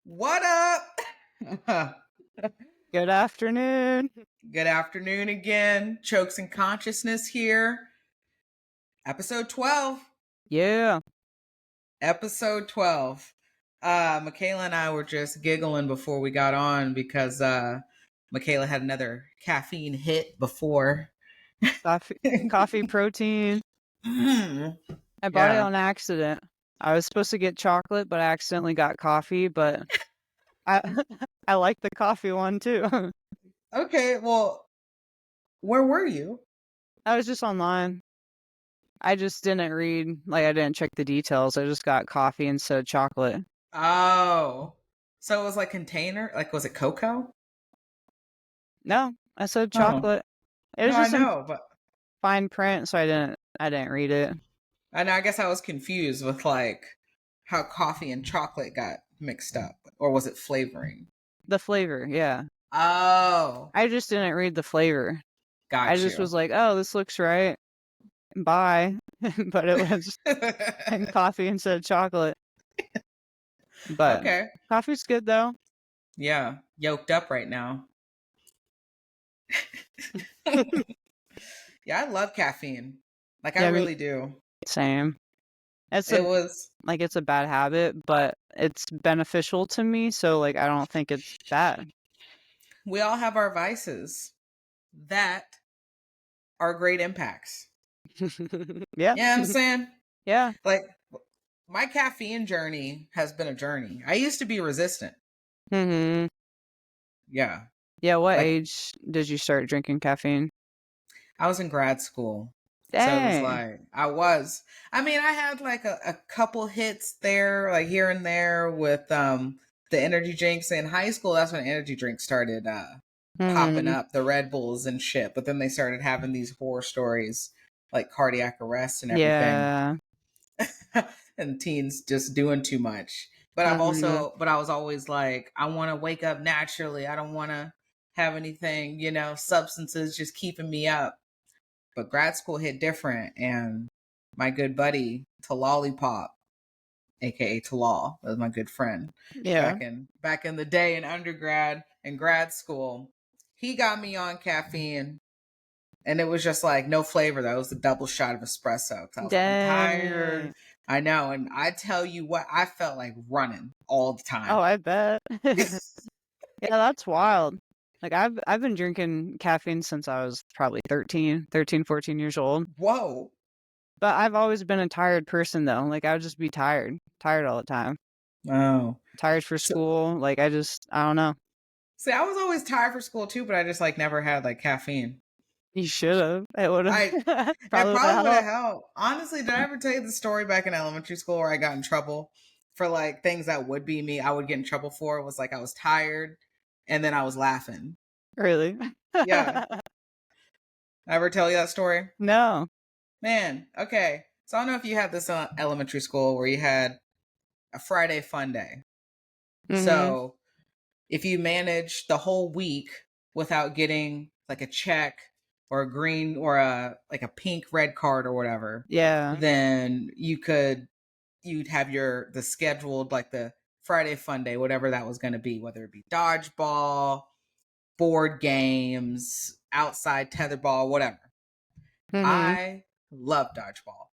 What up? Good afternoon. Good afternoon again. Chokes and Consciousness here. Episode 12. Yeah. Episode 12. Michaela and I were just giggling before we got on because Michaela had another caffeine hit before. Coffee protein. I bought it on accident. I was supposed to get chocolate, but I accidentally got coffee, but I I like the coffee one too. Okay, well, where were you? I was just online. I just didn't read, I didn't check the details. I just got coffee instead of chocolate. Oh. So it was like container? Like, was it cocoa? No, I said Oh. chocolate. It was No, I just in know, but fine print, so I didn't read it. I guess I was confused with like how coffee and chocolate got mixed up, or was it flavoring? The flavor, yeah. Oh, I just didn't read the flavor. got I just you. was like, oh, this looks right. Bye. But it was and coffee instead of chocolate. But Okay. coffee's good though. Yeah, yoked up right now. Yeah, I love caffeine. Like, I Yeah, really do. same. It's a bad habit, but it's beneficial to me, so I don't think it's bad. We all have our vices that are great impacts. Yeah. You know what I'm saying? Yeah. Like, my caffeine journey has been a journey. I used to be resistant. Mm-hmm. Yeah. Yeah, what age did you start drinking caffeine? I was in grad school. Dang. So it was like, I had like a couple hits there, like here and there with the energy drinks in high school. That's when energy drinks started popping up, the Red Bulls and shit. But then they started having these horror stories like cardiac arrest and everything. Yeah. And teens just doing too much. But I was always like, I want to wake up naturally. I don't want to have anything, substances just keeping me up. But grad school hit different, and my good buddy Lollipop, aka Talal, was my good friend. Yeah. Back in the day in undergrad and grad school, he got me on caffeine, and it was just like no flavor. That was a double shot of espresso. I was like, I'm tired. I know, and I tell you what, I felt like running all the time. Oh, I bet. Yeah, that's wild. I've been drinking caffeine since I was probably 13, 14 years old. Whoa. But I've always been a tired person though. I would just be tired all the time. Oh. Tired for school. I don't know. See, I was always tired for school too, but I just never had caffeine. You should have. It would have. Probably would have helped. Honestly, did I ever tell you the story back in elementary school where I got in trouble for things that would be me? I would get in trouble for it was I was tired and then I was laughing. Really? Yeah. I ever tell you that story? No. Man, okay. So I don't know if you had this elementary school where you had a Friday fun day. Mm-hmm. So if you managed the whole week without getting a check or a green or a pink red card or whatever, yeah, then you'd have the scheduled the Friday fun day, whatever that was going to be, whether it be dodgeball, board games, outside tetherball, whatever. Mm-hmm. I love dodgeball,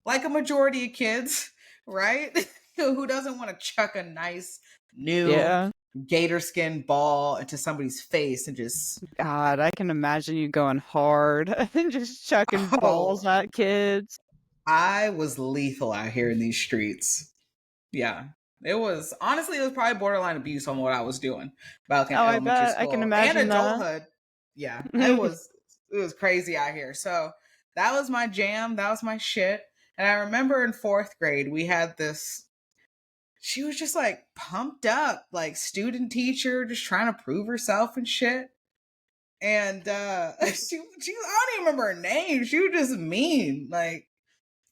like a majority of kids, right? Who doesn't want to chuck a nice new gator skin ball into somebody's face and just... God, I can imagine you going hard and just chucking balls at kids. I was lethal out here in these streets. Yeah. It was probably borderline abuse on what I was doing back in elementary school. I can imagine and adulthood. That. Yeah. It was crazy out here. So that was my jam. That was my shit. And I remember in 4th grade, we had this... She was just pumped up, student teacher, just trying to prove herself and shit. And she I don't even remember her name. She was just mean,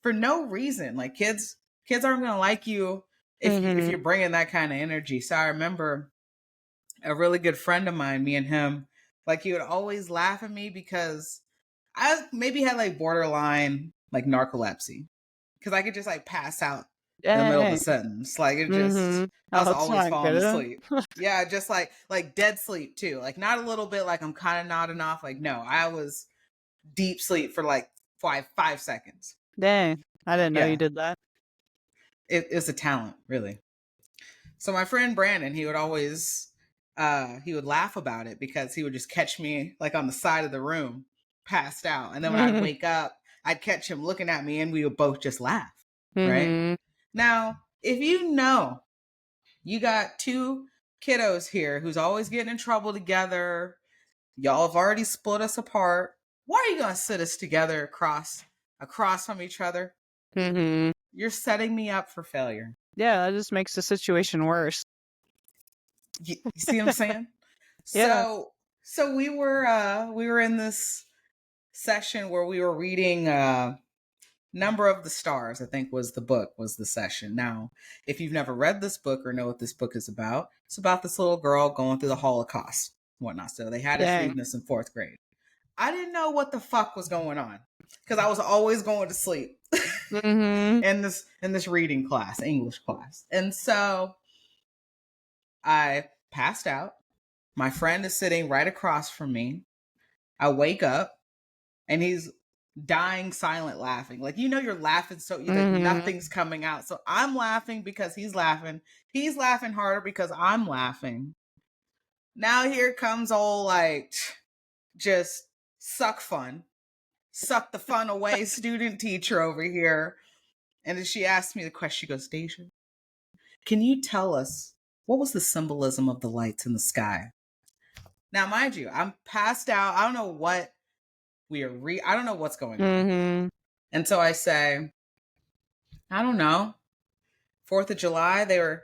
for no reason. Kids aren't gonna like you if you're bringing that kind of energy. So I remember a really good friend of mine, me and him, he would always laugh at me because I maybe had borderline narcolepsy, because I could just pass out in the middle of a Dang. sentence. Like it just, I Oh, was that's always not falling good. asleep. Yeah, just like dead sleep too. Like not a little bit like I'm kind of nodding off. Like no, I was deep sleep for like 5 seconds. Dang. I didn't know you Yeah, did that. it's a talent, really. So my friend Brandon, he would laugh about it because he would just catch me like on the side of the room, passed out. And then when I'd wake up, I'd catch him looking at me and we would both just laugh. Right. Now, if you know you got two kiddos here who's always getting in trouble together, y'all have already split us apart. Why are you gonna sit us together across from each other? You're setting me up for failure. Yeah, that just makes the situation worse. You see what I'm saying? Yeah. So we were in this session where we were reading Number of the Stars, I think was the session. Now, if you've never read this book or know what this book is about, it's about this little girl going through the Holocaust, whatnot. So they had us reading this in 4th grade. I didn't know what the fuck was going on because I was always going to sleep in this reading class, English class. And so I passed out. My friend is sitting right across from me. I wake up and he's dying silent laughing. Like, you're laughing so like nothing's coming out. So I'm laughing because he's laughing. He's laughing harder because I'm laughing. Now here comes old like just suck the fun away student teacher over here. And then she asked me the question. She goes, Deja, can you tell us what was the symbolism of the lights in the sky? Now, mind you, I'm passed out. I don't know what I don't know what's going on. And so I say, I don't know. 4th of July, they were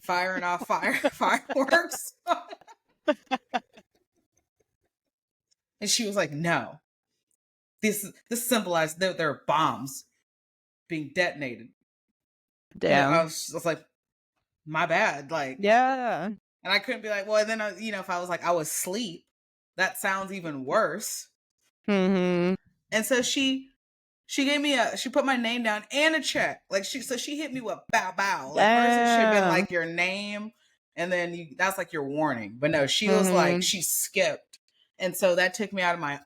firing off fireworks. And she was like, no. This symbolized there are bombs being detonated. Damn. I was like, my bad. Like, yeah. And I couldn't be like, well, then, if I was like, I was asleep, that sounds even worse. And so she gave me she put my name down and a check. Like she hit me with bow bow. Like first it should have been like your name and then that's like your warning. But no, she was like, she skipped. And so that took me out of my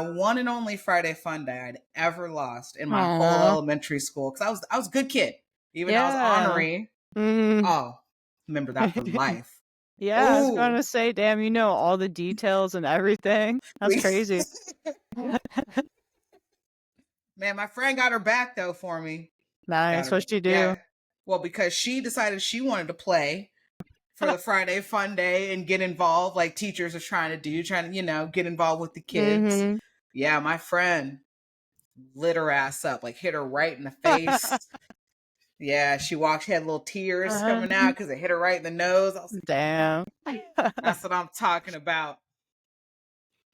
one and only Friday fun day I'd ever lost in my whole elementary school. Cause I was a good kid. Even though I was ornery. Oh, remember that for life. Yeah, I was gonna say, damn, you know all the details and everything. That's crazy. Man, my friend got her back though for me. Nice, what'd she do? Yeah. Well, because she decided she wanted to play for the Friday fun day and get involved like teachers are trying to get involved with the kids. Yeah, my friend lit her ass up, like hit her right in the face. Yeah, she had little tears coming out because it hit her right in the nose. I was like, damn. That's what I'm talking about.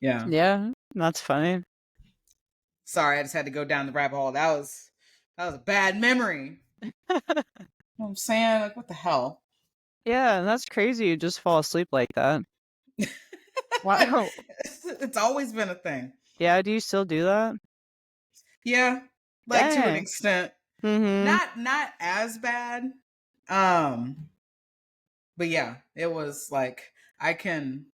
Yeah. Yeah, that's funny. Sorry, I just had to go down the rabbit hole. That was a bad memory. You know what I'm saying? Like, what the hell? Yeah, that's crazy. You just fall asleep like that. Wow. It's always been a thing. Yeah, do you still do that? Yeah, like to an extent. Not as bad. But yeah, it was like I can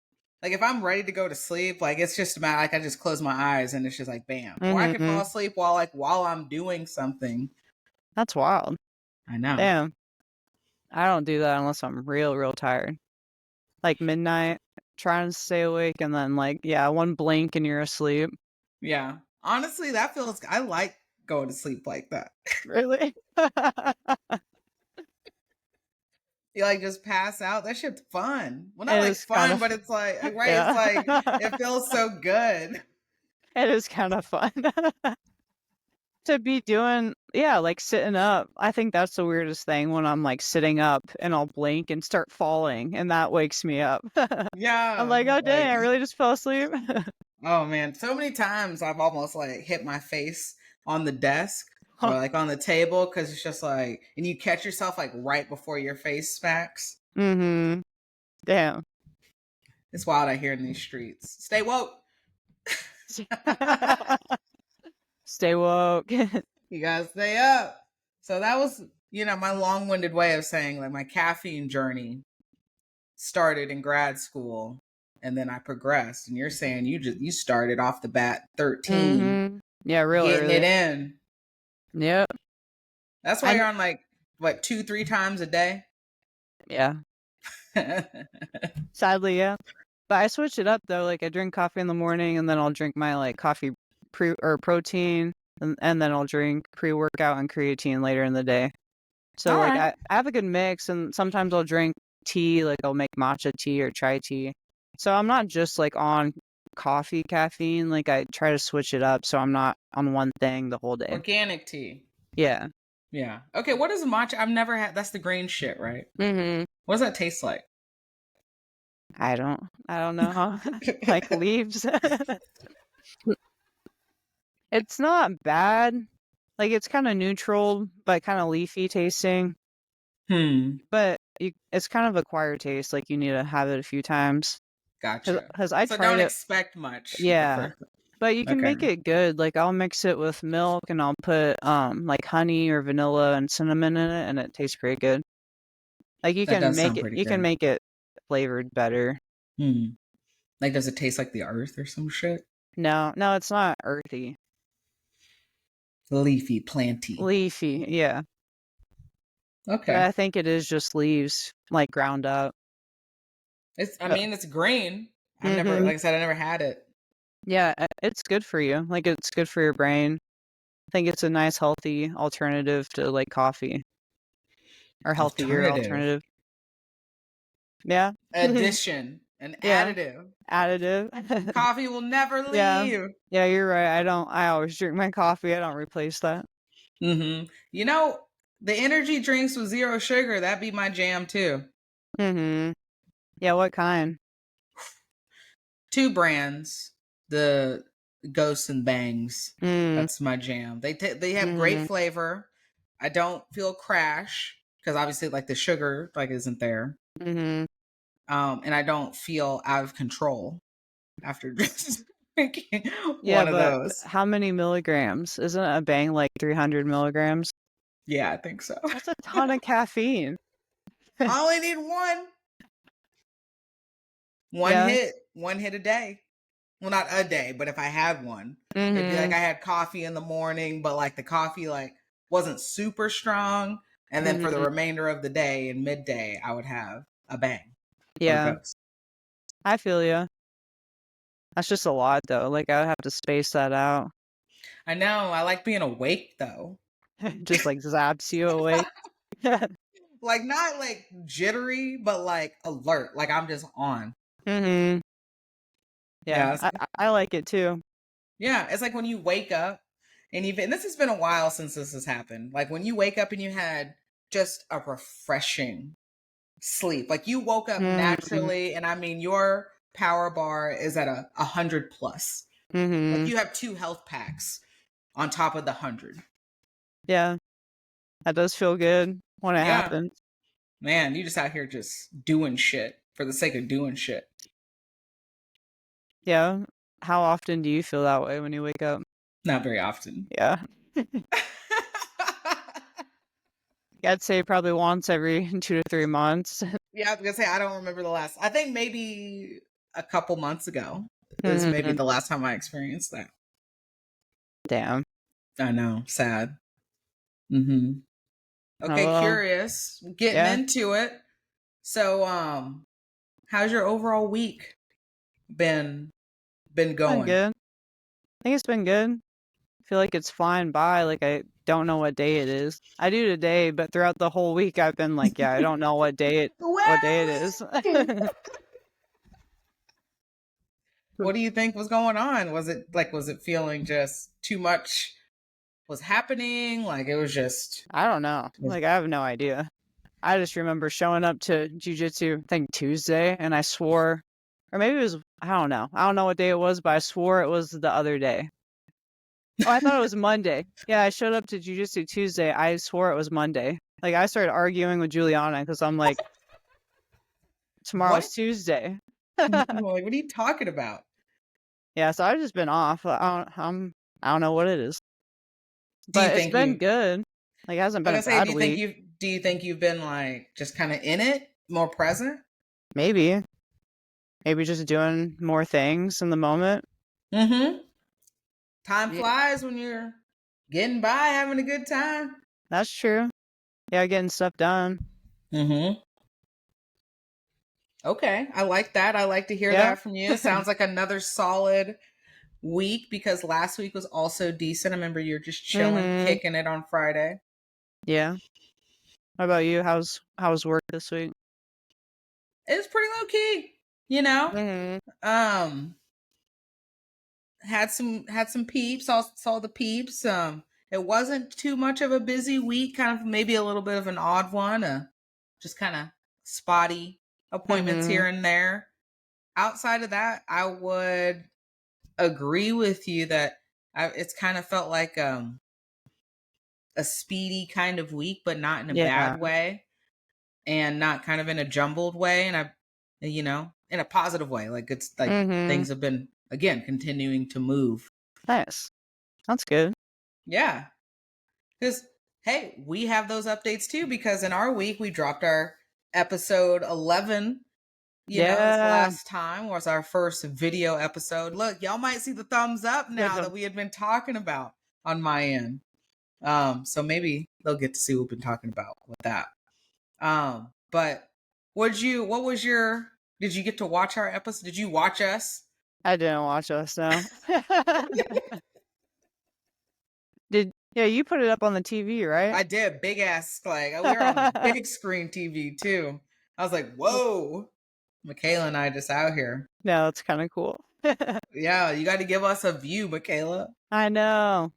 like if I'm ready to go to sleep, like it's just about like I just close my eyes and it's just like bam. Or I can fall asleep while I'm doing something. That's wild. I know. Damn. I don't do that unless I'm real tired. Like midnight, trying to stay awake and then like, yeah, one blink and you're asleep. Yeah. Honestly, I like going to sleep like that. Really? You like just pass out. That shit's fun. Well, not like fun, but it's like right. Yeah. It's like it feels so good. It is kind of fun to be doing. Yeah, like sitting up. I think that's the weirdest thing when I'm like sitting up and I'll blink and start falling, and that wakes me up. Yeah, I'm like, oh dang, I really just fell asleep. Oh man, so many times I've almost like hit my face on the desk or like on the table because it's just like, and you catch yourself like right before your face smacks. Damn. It's wild out here in these streets. Stay woke. Stay woke. You gotta stay up. So that was, my long-winded way of saying like my caffeine journey started in grad school and then I progressed. And you're saying you started off the bat 13, Yeah, real getting it early. in. Yep. That's why you're on like what 2-3 times a day. Yeah. Sadly, yeah. But I switch it up though. Like I drink coffee in the morning, and then I'll drink my like coffee protein, and then I'll drink pre-workout and creatine later in the day. So All like right. I have a good mix, and sometimes I'll drink tea. Like I'll make matcha tea or chai tea. So I'm not just like on coffee caffeine. Like I try to switch it up, so I'm not on one thing the whole day. Organic tea. Yeah. Yeah. Okay, what is matcha? I've never had. That's the green shit, right? Mm-hmm. What does that taste like? I don't know how. Like leaves. It's not bad. Like it's kind of neutral, but kind of leafy tasting. But it's kind of acquired taste. Like you need to have it a few times. Gotcha. Because I So tried don't it. expect much the Yeah. first. But you can Okay. make it good. Like I'll mix it with milk and I'll put like honey or vanilla and cinnamon in it, and it tastes pretty good. Like That does sound pretty you can good. make it flavored better. Like, does it taste like the earth or some shit? No, it's not earthy. Leafy, planty. Leafy, yeah. But Okay. I think it is just leaves, like ground up. It's green. I've never, Mm-hmm. like I said, I never had it. Yeah, it's good for you. Like it's good for your brain. I think it's a nice, healthy alternative to like coffee, or healthier Alternative. alternative. Yeah. Addition. An Yeah. additive. Additive. Coffee will never Yeah. leave. Yeah, you're right. I always drink my coffee. I don't replace that. The energy drinks with zero sugar, that'd be my jam too. Yeah, what kind? 2 brands. The Ghosts and Bangs. Mm. That's my jam. They have great flavor. I don't feel crash because obviously like the sugar like isn't there. And I don't feel out of control after just drinking Yeah, one of but those. how many milligrams? Isn't a bang like 300 milligrams? Yeah, I think so. That's a ton of caffeine. I only need one. Yeah. One hit a day. Well, not a day, but if I had one, it'd be like I had coffee in the morning, but like the coffee like wasn't super strong. And then for the remainder of the day and midday, I would have a bang or Yeah, ghost. I feel you. That's just a lot though. Like I would have to space that out. I know. I like being awake though. Just like zaps you awake. Like not like jittery, but like alert. Like I'm just on. Yeah, Yeah. I like it too. Yeah. It's like when you wake up and even this has been a while since this has happened. Like when you wake up and you had just a refreshing sleep. Like you woke up naturally, and I mean your power bar is at 100 plus. Like you have 2 health packs on top of the 100. Yeah, that does feel good when it happens. Man, you just out here just doing shit for the sake of doing shit. Yeah. How often do you feel that way when you wake up? Not very often. Yeah. I'd say probably once every 2 to 3 months. Yeah, I was gonna say I don't remember the last. I think maybe a couple months ago is maybe the last time I experienced that. Damn. I know, sad. Okay, well, curious. Getting into it. So, how's your overall week been Been going? good. I think it's been good. I feel like it's flying by. Like I don't know what day it is. I do today, but throughout the whole week I've been like, yeah, I don't know what day it is. What do you think was going on? Was it feeling just too much was happening? Like it was just I don't know. Like I have no idea. I just remember showing up to jujitsu, I think Tuesday, and I swore, or maybe it was, I don't know. I don't know what day it was, but I swore it was the other day. Oh, I thought it was Monday. Yeah, I showed up to jujitsu Tuesday. I swore it was Monday. Like I started arguing with Juliana because I'm like, tomorrow's Tuesday. Like, what are you talking about? Yeah, so I've just been off. I don't know what it is, Do you but it's think been good. Like, it hasn't I been a was gonna say, bad week. do you think you've been like just kind of in it, more present? Maybe. Maybe just doing more things in the moment. Mm-hmm. Time Yeah, flies when you're getting by, having a good time. that's true. Yeah, getting stuff done. Mm-hmm. Okay, I like that. I like to hear Yeah. that from you. Sounds like another solid week because last week was also decent. I remember you're just chilling, Mm-hmm. kicking it on Friday. Yeah. How about you? How's work this week? It was pretty low key, you know. Mm-hmm. Um, had some peeps. Saw the peeps. It wasn't too much of a busy week. Kind of maybe a little bit of an odd one. Just kind of spotty appointments Mm-hmm. here and there. Outside of that, I would agree with you that it's kind of felt like a speedy kind of week, but not in a Yeah. bad way, and not kind of in a jumbled way, and in a positive way. Like it's like Mm-hmm. things have been again continuing to move. Nice. That's good. Yeah, because hey, we have those updates too. Because in our week, we dropped our episode 11. This Yeah. last time was our first video episode. Look, y'all might see the thumbs up Yeah. now that we had been talking about on my end. So maybe they'll get to see what we've been talking about with that. But what was your, did you get to watch our episode? Did you watch us? I didn't watch us now. Yeah, you put it up on the TV, right? I did. Big ass, like, we were on the big screen TV too. I was like, whoa. Michaela and I just out here. No, that's kind of cool. Yeah, you got to give us a view, Michaela. I know.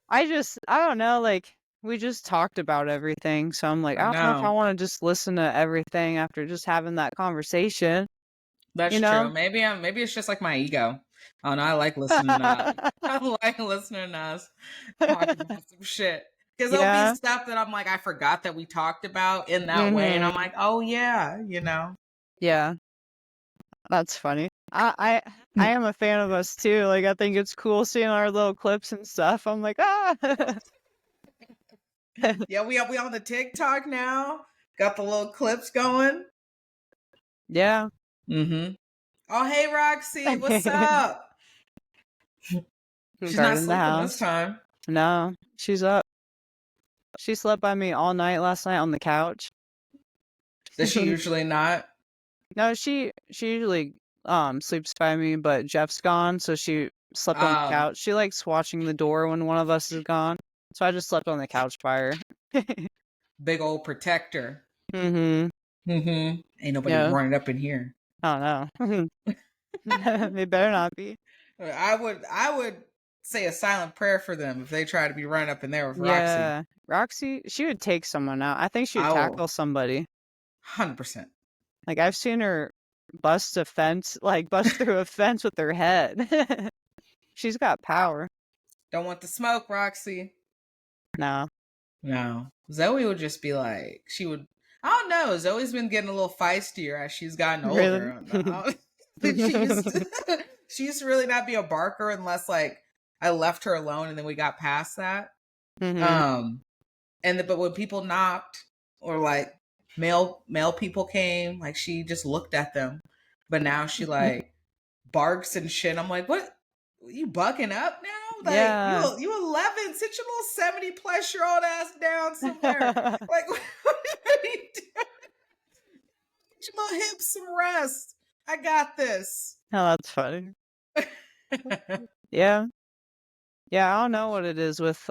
I don't know, like, we just talked about everything, so I'm like, I I don't know if I know. wanna just listen to everything after just having that conversation, That's you true. know? Maybe it's just like my ego. Oh no, I like listening to I like listening to us talking about some shit. Because there'll be Yeah. stuff that I'm like, I forgot that we talked about in that way. And I'm Mhm. like, oh yeah. Yeah, that's funny. I am a fan of us too, like, I think it's cool seeing our little clips and stuff. I'm like, "Ah." Yeah, we on the TikTok now. Got the little clips going. Yeah. Mm-hmm. Oh hey Roxy, what's up? She's not Guarding the sleeping this house. time. No, she's up. She slept by me all night last night on the couch. Does she usually not? No, she usually sleeps by me, but Jeff's gone, so she slept on the Oh, couch. She likes watching the door when one of us is gone, so I just slept on the couch by her. big old protector. Mm-hmm. Mm-hmm. Ain't nobody Yeah. running up in here. Oh no. They better not be. I would say a silent prayer for them if they try to be running up in there with Roxy. Yeah. Roxy, she would take someone out. I think she would I will tackle somebody. 100%. Like I've seen her bust a fence, like bust through a fence with her head. She's got power. Don't want the smoke, Roxy. No. No. Zoe would just be like, she would, I don't know. Zoe's been getting a little feistier as she's gotten Really? older. She used to really not be a barker unless like I left her alone and then we got past that. Mm-hmm. But when people knocked or like male people came, like she just looked at them. But now she like barks and shit. I'm like, what? You bucking up now? Like Yeah. you 11? Sit your little 70+-year-old ass down somewhere. Like what are you doing? Get your little hips some rest. I got this. Oh, that's funny. Yeah. Yeah, I don't know what it is with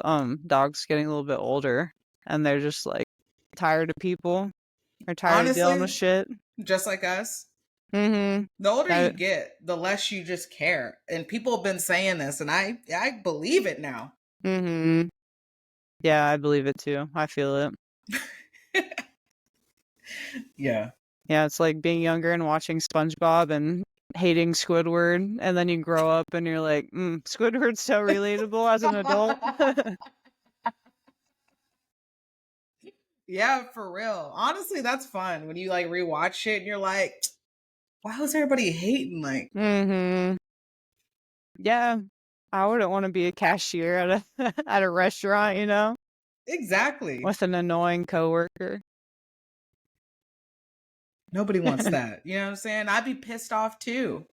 dogs getting a little bit older and they're just like tired of people. They're tired of dealing with Honestly, shit. just like us. Mm-hmm. The older you That, get, the less you just care. And people have been saying this, and I believe it now. mm-hmm. Yeah, I believe it too. I feel it. Yeah. Yeah, it's like being younger and watching SpongeBob and hating Squidward, and then you grow up and you're like, Squidward's so relatable as an adult. Yeah, for real. Honestly, that's fun when you like rewatch shit and you're like, why was everybody hating? Like, Mm-hmm. Yeah, I wouldn't want to be a cashier at a at a restaurant, you know? Exactly. with an annoying coworker. Nobody wants that. You know what I'm saying? I'd be pissed off too.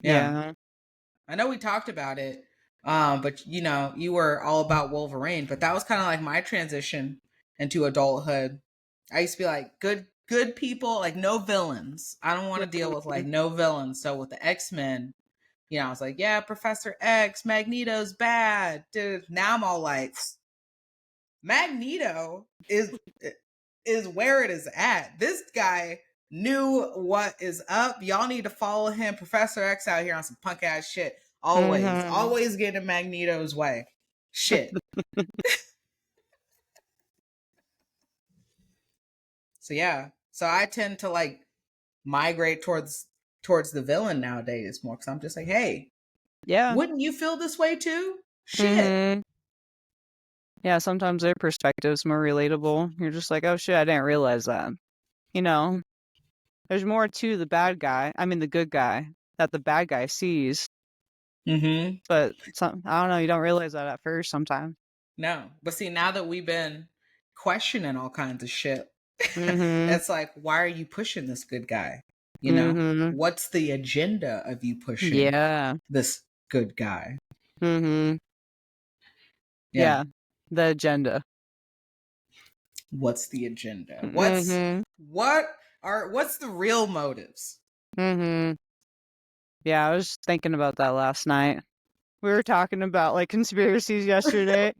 Yeah. Yeah. I know we talked about it. But you know, you were all about Wolverine, but that was kind of like my transition into adulthood. I used to be like, good people, like no villains. I don't want to deal with like no villains. So with the X-Men, you know, I was like, yeah, Professor X, Magneto's bad. Dude, now I'm all like, Magneto is where it is at. This guy knew what is up. Y'all need to follow him. Professor X out here on some punk ass shit. Always, Mhm. always getting Magneto's way. Shit. So yeah. So I tend to like migrate towards the villain nowadays more because I'm just like, hey, Yeah. wouldn't you feel this way too? Shit. Mhm. Yeah, sometimes their perspective's more relatable. You're just like, "Oh shit, I didn't realize that." You know, there's more to the bad guy. I mean, the good guy that the bad guy sees, Mm-hmm. but I don't know. You don't realize that at first sometimes. No. But see, now that we've been questioning all kinds of shit, Mhm. it's like, why are you pushing this good guy? You know? Mhm. What's the agenda of you pushing Yeah. this good guy? Mhm. Yeah. Yeah. The agenda. What's the agenda? Mhm. What's the real motives? Mhm. Yeah, I was thinking about that last night. We were talking about like conspiracies yesterday,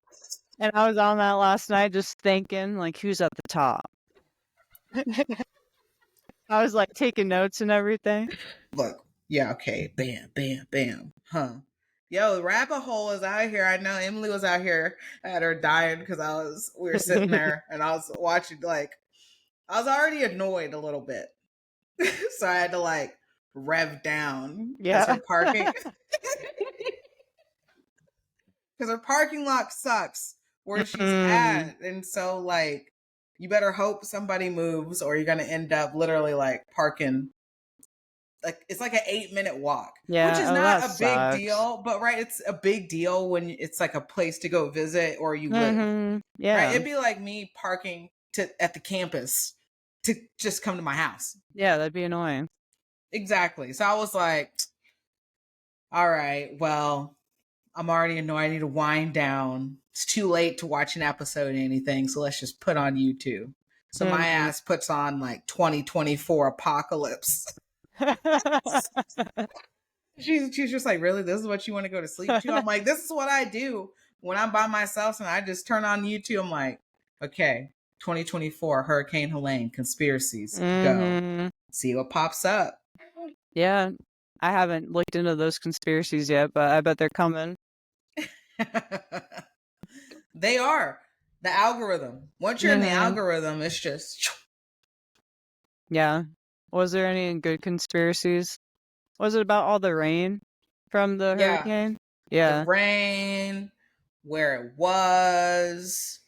and I was on that last night just thinking like who's at the top. I was like taking notes and everything. Look, yeah, okay, bam, bam, bam, huh? Yo, the rabbit hole is out here. I know Emily was out here at her dying because we were sitting there and I was watching like I was already annoyed a little bit. So I had to like rev down because Yeah. her parking lot sucks where she's Mm, at. And so like you better hope somebody moves or you're gonna end up literally like parking like it's like an 8-minute walk, which yeah. is Oh, not that a big sucks. deal, but right, it's a big deal when it's like a place to go visit or you live. Right? Yeah. It'd be like me parking to at the campus to just come to my house. Yeah, that'd be annoying. Exactly. So I was like, all right, well, I'm already annoyed. I need to wind down. It's too late to watch an episode or anything, so let's just put on YouTube. So my Mhm. ass puts on like 2024 Apocalypse. She's just like, really? This is what you want to go to sleep to? I'm like, this is what I do when I'm by myself and I just turn on YouTube. I'm like, okay, 2024 Hurricane Helene conspiracies, go. Mhm. See what pops up. Yeah. I haven't looked into those conspiracies yet, but I bet they're coming. They are the algorithm. Once you're in the Mhm. algorithm, it's just Yeah. Was there any good conspiracies? Was it about all the rain from the yeah, hurricane? the Yeah. rain, where it was.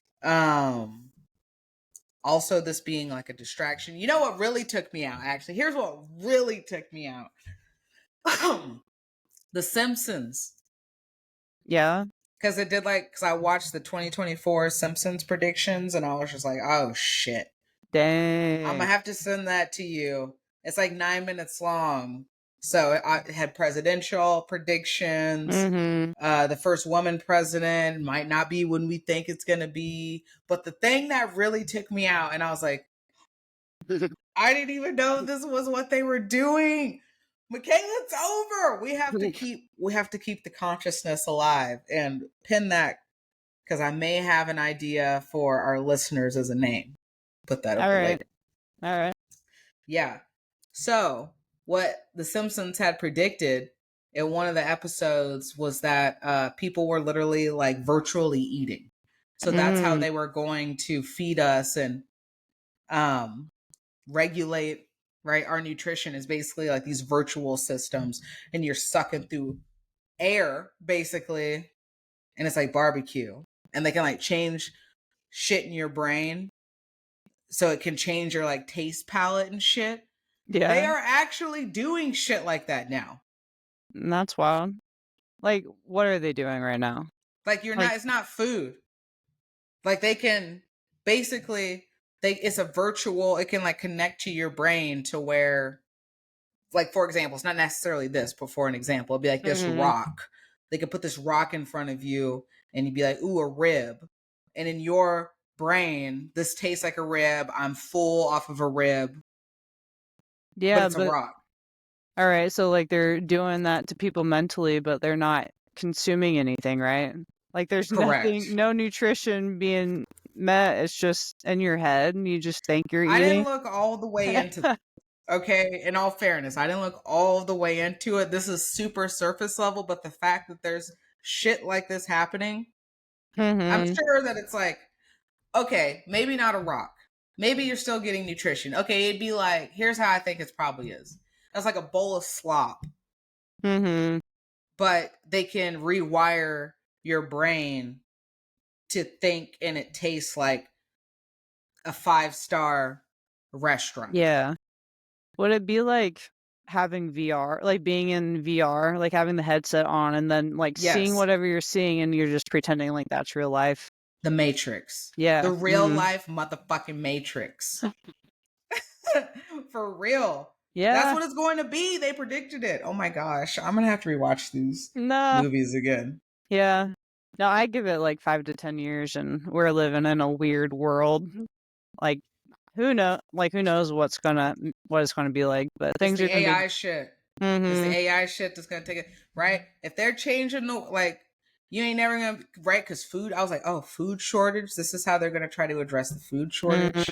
Also this being like a distraction. You know what really took me out, actually? Here's what really took me out. The Simpsons. Yeah. Because it did like, because I watched the 2024 Simpsons predictions and I was just like, oh shit. I'm Dang. gonna have to send that to you. It's like 9 minutes long. So it had presidential predictions. Mhm. The first woman president might not be when we think it's gonna be. But the thing that really took me out, and I was like, I didn't even know this was what they were doing. Michaela, it's over. We have to keep the consciousness alive and pin that because I may have an idea for our listeners as a name. Put that All up there right. later. All right. Yeah. So what the Simpsons had predicted in one of the episodes was that people were literally like virtually eating. So that's how Mm. they were going to feed us and um, regulate right our nutrition is basically like these virtual systems and you're sucking through air basically and it's like barbecue and they can like change shit in your brain so it can change your like taste palette and shit. They Yeah. are actually doing shit like that now. That's wild. Like, what are they doing right now? Like you're Like, not it's not food. Like they can basically it's a virtual, it can like connect to your brain to where, like for example, it's not necessarily this, but for an example, it'd be like this rock. They could put this rock in front of you and you'd be like, ooh, a rib. And in your brain, this tastes like a rib. I'm full off of a rib. But Yeah, it's a but rock. all right, so like they're doing that to people mentally, but they're not consuming anything, right? Like there's Correct. nothing, no nutrition being met. It's just in your head and you just think you're I didn't eating. look all the way into, okay, in all fairness, I didn't look all the way into it. This is super surface level, but the fact that there's shit like this happening, I'm sure that it's like, okay, maybe not a rock. Maybe you're still getting nutrition. Okay, it'd be like, here's how I think it probably is. That's like a bowl of slop. But they can rewire your brain to think and it tastes like a 5-star restaurant. Yeah. Would it be like having VR, like being in VR, like having the headset on and then like seeing Yes. whatever you're seeing and you're just pretending like that's real life? The Matrix. Yeah. The real life motherfucking Matrix. For real. That's Yeah. what it's going to be. They predicted it. Oh my gosh. I'm going to have to rewatch these No. movies again. Yeah. No, I give it like 5 to 10 years and we're living in a weird world. Like who knows what it's gonna be like, but It's things the are gonna be AI shit. It's the AI shit that's gonna take it, right? If they're changing the, like, you ain't never gonna, right? Because food, I was like, oh, food shortage. This is how they're gonna try to address the food shortage.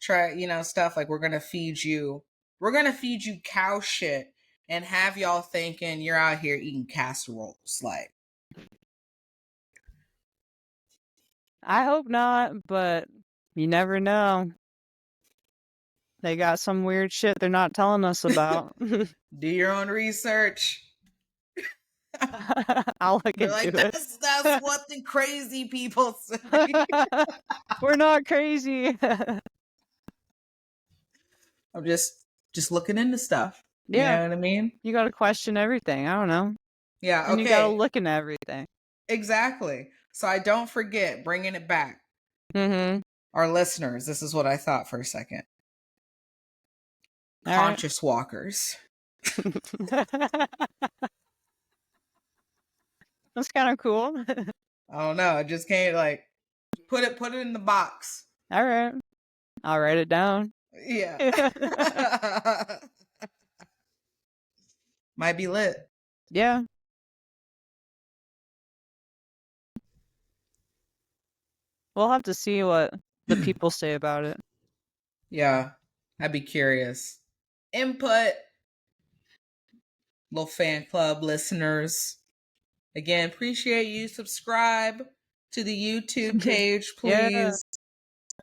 Try, stuff like we're gonna feed you cow shit and have y'all thinking you're out here eating casseroles. Like, I hope not, but you never know. They got some weird shit they're not telling us about. do your own research. I'll look They're into like, it. that's what the crazy people say. We're not crazy. I'm just looking into stuff. You Yeah. know what I mean? You gotta question everything. I don't know. Yeah, And you gotta okay. look into everything. Exactly. So I don't forget, bringing it back. Our listeners, this is what I thought for a second. All Conscious walkers. That's kind of cool. I don't know. I just can't, like, put it in the box. All right. I'll write it down. Yeah. Might be lit. Yeah. We'll have to see what the people say about it. Yeah. I'd be curious. Input. Little fan club listeners. Again, appreciate you. Subscribe to the YouTube page, please.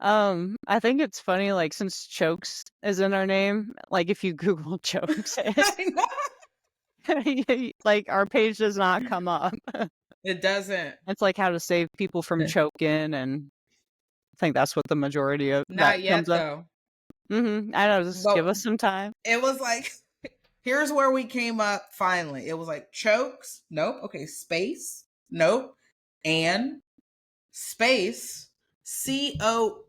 Yeah. I think it's funny, like, since Chokes is in our name, like, if you Google Chokes, like, our page does not come up. It doesn't. It's like how to save people from choking, and I think that's what the majority of that Not yet, comes up. though. I know, just give us some time. It was like, here's where we came up finally. It was like Chokes. Nope. Okay. Space. Nope. And space. CONS.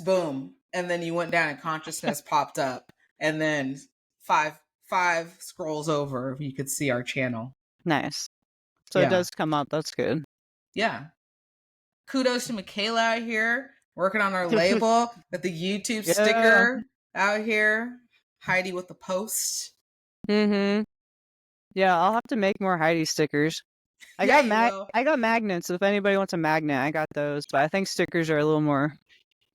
Boom. And then you went down and consciousness popped up. And then five scrolls over, you could see our channel. Nice. So It does come up. That's good. Yeah. Kudos to Michaela out here working on our label. Got the YouTube sticker out here. Heidi with the post. Yeah, I'll have to make more Heidi stickers. I got magnets. If anybody wants a magnet, I got those. But I think stickers are a little more,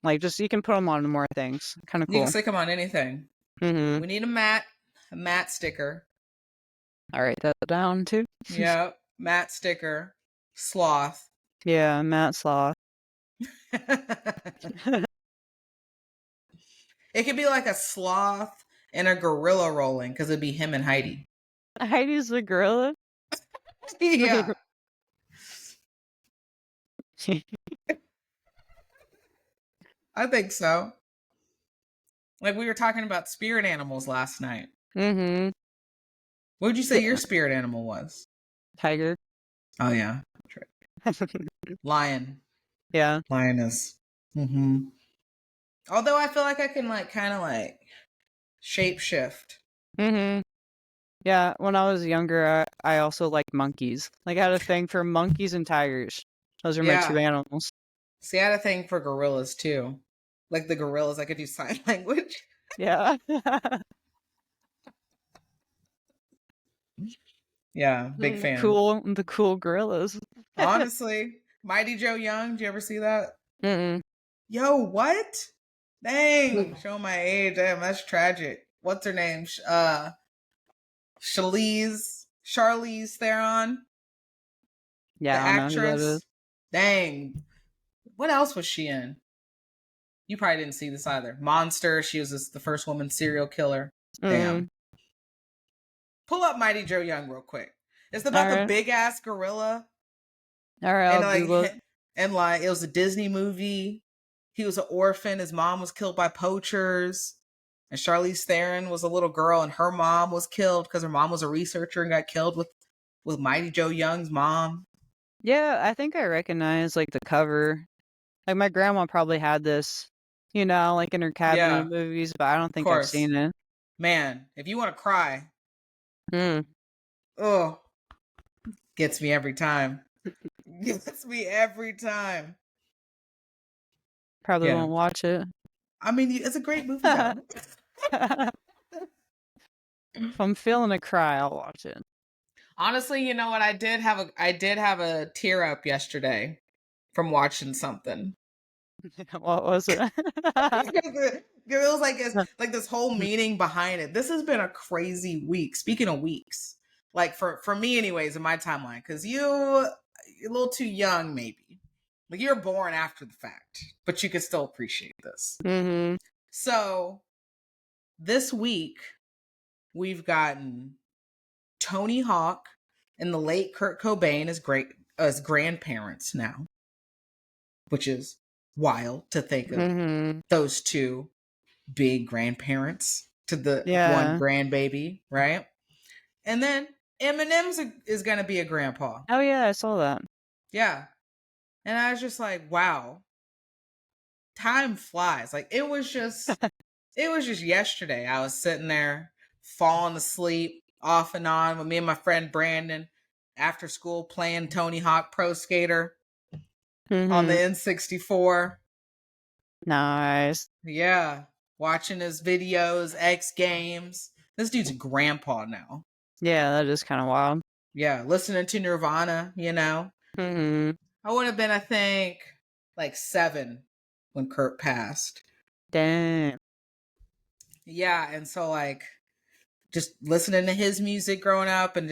like, just you can put them on more things. Kind of cool. You can stick them on anything. We need a matte sticker. I'll write that down too. Yeah, matte sticker. Sloth. Yeah, matte sloth. It could be like a sloth and a gorilla rolling, because it'd be him and Heidi. Heidi's the gorilla? Yeah. I think so. Like, we were talking about spirit animals last night. What would you say your spirit animal was? Tiger. Oh, yeah. Lion. Yeah. Lioness. Mm-hmm. Although I feel like I can like kind of like shape shift. Mm-hmm. Yeah, when I was younger, I also liked monkeys. Like, I had a thing for monkeys and tigers. Those are my two Yeah. animals. See, I had a thing for gorillas too. Like the gorillas, I could do sign language. Yeah. Yeah, big The fan. cool gorillas. Honestly, Mighty Joe Young, did you ever see that? Mm-mm. Yo, what? Dang, show my age. Damn, that's tragic. What's her name? Charlize Theron, the Yeah, I don't know who that is. actress. Dang, what else was she in? You probably didn't see this either. Monster. She was the first woman serial killer. Mm-mm. Damn. Pull up Mighty Joe Young real quick. It's All about the right. big ass gorilla, All right, and I'll Google it. like it was a Disney movie. He was an orphan. His mom was killed by poachers, and Charlize Theron was a little girl, and her mom was killed because her mom was a researcher and got killed with Mighty Joe Young's mom. Yeah, I think I recognize like the cover. Like my grandma probably had this, like in her cabinet Yeah, of of movies, but I don't think I've course. seen it. Man, if you want to cry, Mm, oh, gets me every time. Gets me every time. probably Yeah. won't watch it. I mean, it's a great movie though. If I'm feeling a cry, I'll watch it. Honestly, you know what? I did have a tear up yesterday from watching something. What was it? It was like this whole meaning behind it. This has been a crazy week. Speaking of weeks, like for me, anyways, in my timeline, because you're a little too young, maybe. Like you're born after the fact, but you can still appreciate this. Mm-hmm. So this week we've gotten Tony Hawk and the late Kurt Cobain as grandparents now, which is wild to think of Mm-hmm. those two big grandparents to the one Yeah. grandbaby, right? And then is going to be a grandpa. Oh yeah, I saw that. Yeah. And I was just like, wow, time flies. Like it was just yesterday. I was sitting there falling asleep off and on with me and my friend Brandon after school playing Tony Hawk Pro Skater on the Mm-hmm. N64. Nice. Yeah. Watching his videos, X Games. This dude's a grandpa now. Yeah, that is kind of wild. Yeah. Listening to Nirvana, you know. Mm-hmm. I would have been, I think, like 7 when Kurt passed. Damn. Yeah. And so, like, just listening to his music growing up and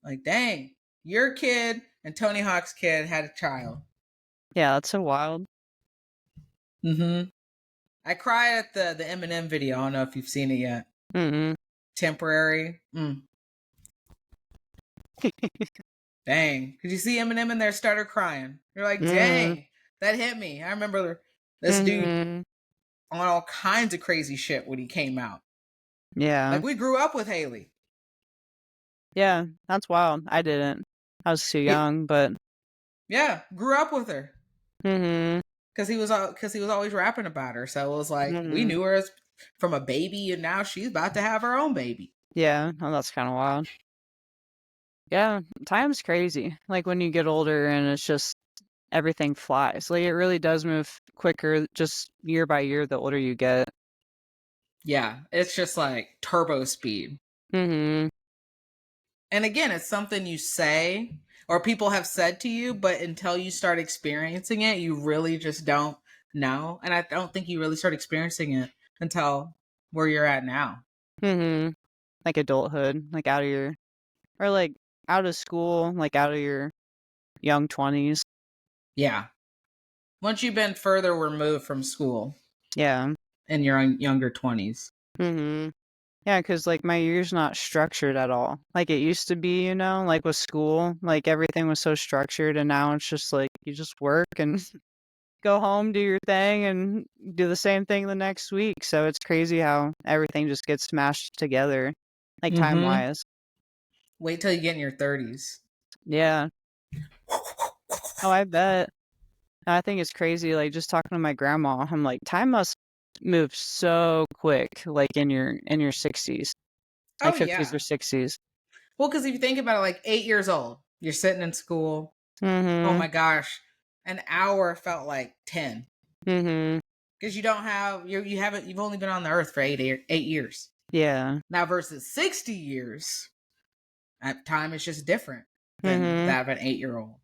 like, dang, your kid and Tony Hawk's kid had a child. Yeah, that's so wild. Mm-hmm. I cried at the Eminem video. I don't know if you've seen it yet. Mm-hmm. Temporary. Dang. Could you see Eminem in there started crying? You're like, Mm-hmm. dang, that hit me. I remember this dude Mm-hmm. on all kinds of crazy shit when he came out. Yeah. Like we grew up with Haley. Yeah, that's wild. I didn't. I was too Yeah, young, but yeah, grew up with her mm-hmm. because he was always rapping about her. So it was like we Mm-hmm. knew her from a baby, and now she's about to have her own baby. Yeah, oh, that's kind of wild. Yeah, time's crazy. Like when you get older and it's just everything flies. Like it really does move quicker just year by year the older you get. Yeah, it's just like turbo speed. Mm-hmm. And again, it's something you say or people have said to you, but until you start experiencing it, you really just don't know. And I don't think you really start experiencing it until where you're at now. Mm-hmm. Like adulthood, like like out of school, like out of your young 20s. Yeah. Once you've been further removed from school Yeah. in your younger 20s. Mm-hmm. Yeah, because like my year's not structured at all. Like it used to be, like with school, like everything was so structured, and now it's just like you just work and go home, do your thing, and do the same thing the next week. So it's crazy how everything just gets smashed together, like time Mm-hmm. wise. Wait till you get in your 30s. Yeah. Oh, I bet. I think it's crazy, like, just talking to my grandma, I'm like, "Time must move so quick, like, in your 60s, like, Oh 50s or yeah. 60s." Well, because if you think about it, like 8 years old, you're sitting in school. Oh Mhm. my gosh, an hour felt like 10 Mhm. because you don't have you haven't you've only been on the earth for 8 years Yeah. now versus 60 years. Time is just different than Mhm. that of an 8-year-old.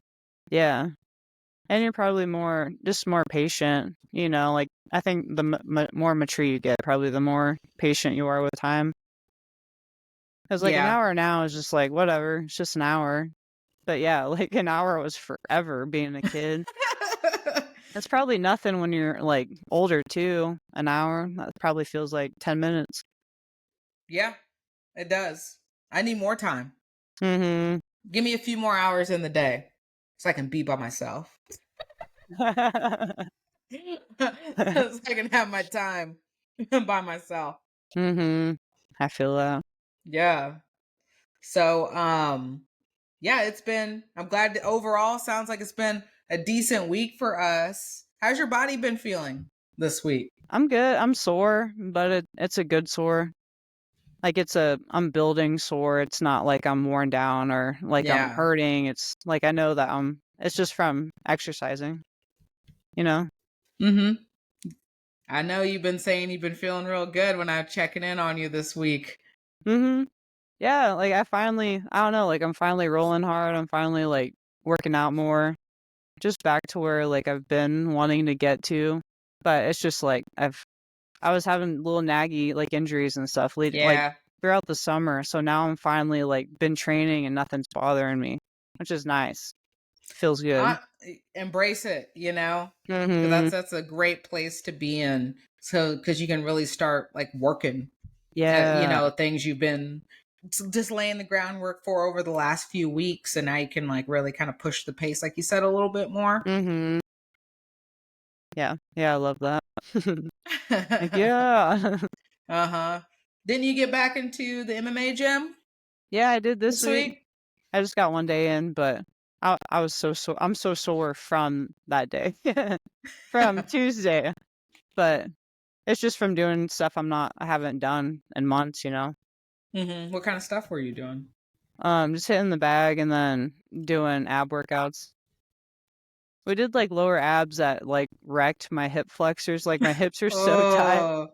Yeah. And you're probably more patient, you know, like, I think the more mature you get, probably the more patient you are with time. 'Cause, like, an Yeah. hour now is just like, whatever, it's just an hour. But yeah, like, an hour was forever being a kid. That's probably nothing when you're, like, older too. An hour, that probably feels like 10 minutes. Yeah, it does. I need more time. Mhm. Give me a few more hours in the day so I can be by myself. So I can have my time by myself. Mhm. I feel that. Yeah. So, yeah, I'm glad that overall sounds like it's been a decent week for us. How's your body been feeling this week? I'm good, I'm sore, but it's a good sore. Like, I'm building sore, it's not like I'm worn down or like I'm Yeah. hurting, it's like I know that it's just from exercising, you know? Mm-hmm. I know you've been saying you've been feeling real good when I'm checking in on you this week. Mhm. Yeah, like, I don't know, like, I'm finally rolling hard, I'm finally, like, working out more, just back to where, like, I've been wanting to get to, but it's just, like, I was having little naggy, like, injuries and stuff Yeah. throughout the summer, so now I'm finally, like, been training and nothing's bothering me, which is nice. Feels good. Uh, Embrace it, because Mhm. that's a great place to be in. So, because you can really start like working at, Yeah. things you've been just laying the groundwork for over the last few weeks. And now you can like really kind of push the pace, like you said, a little bit more. Mhm. Yeah. Yeah, I love that. Like, Uh yeah. huh. Didn't you get back into the MMA gym Yeah, I did this this week. week? I just got 1 day in, but I was I'm so sore from that day. From Tuesday, but it's just from doing stuff I haven't done in months, you know? What kind of stuff were you doing? Just hitting the bag and then doing ab workouts. We did, like, lower abs that, like, wrecked my hip flexors, like, my hips are so tight. Oh,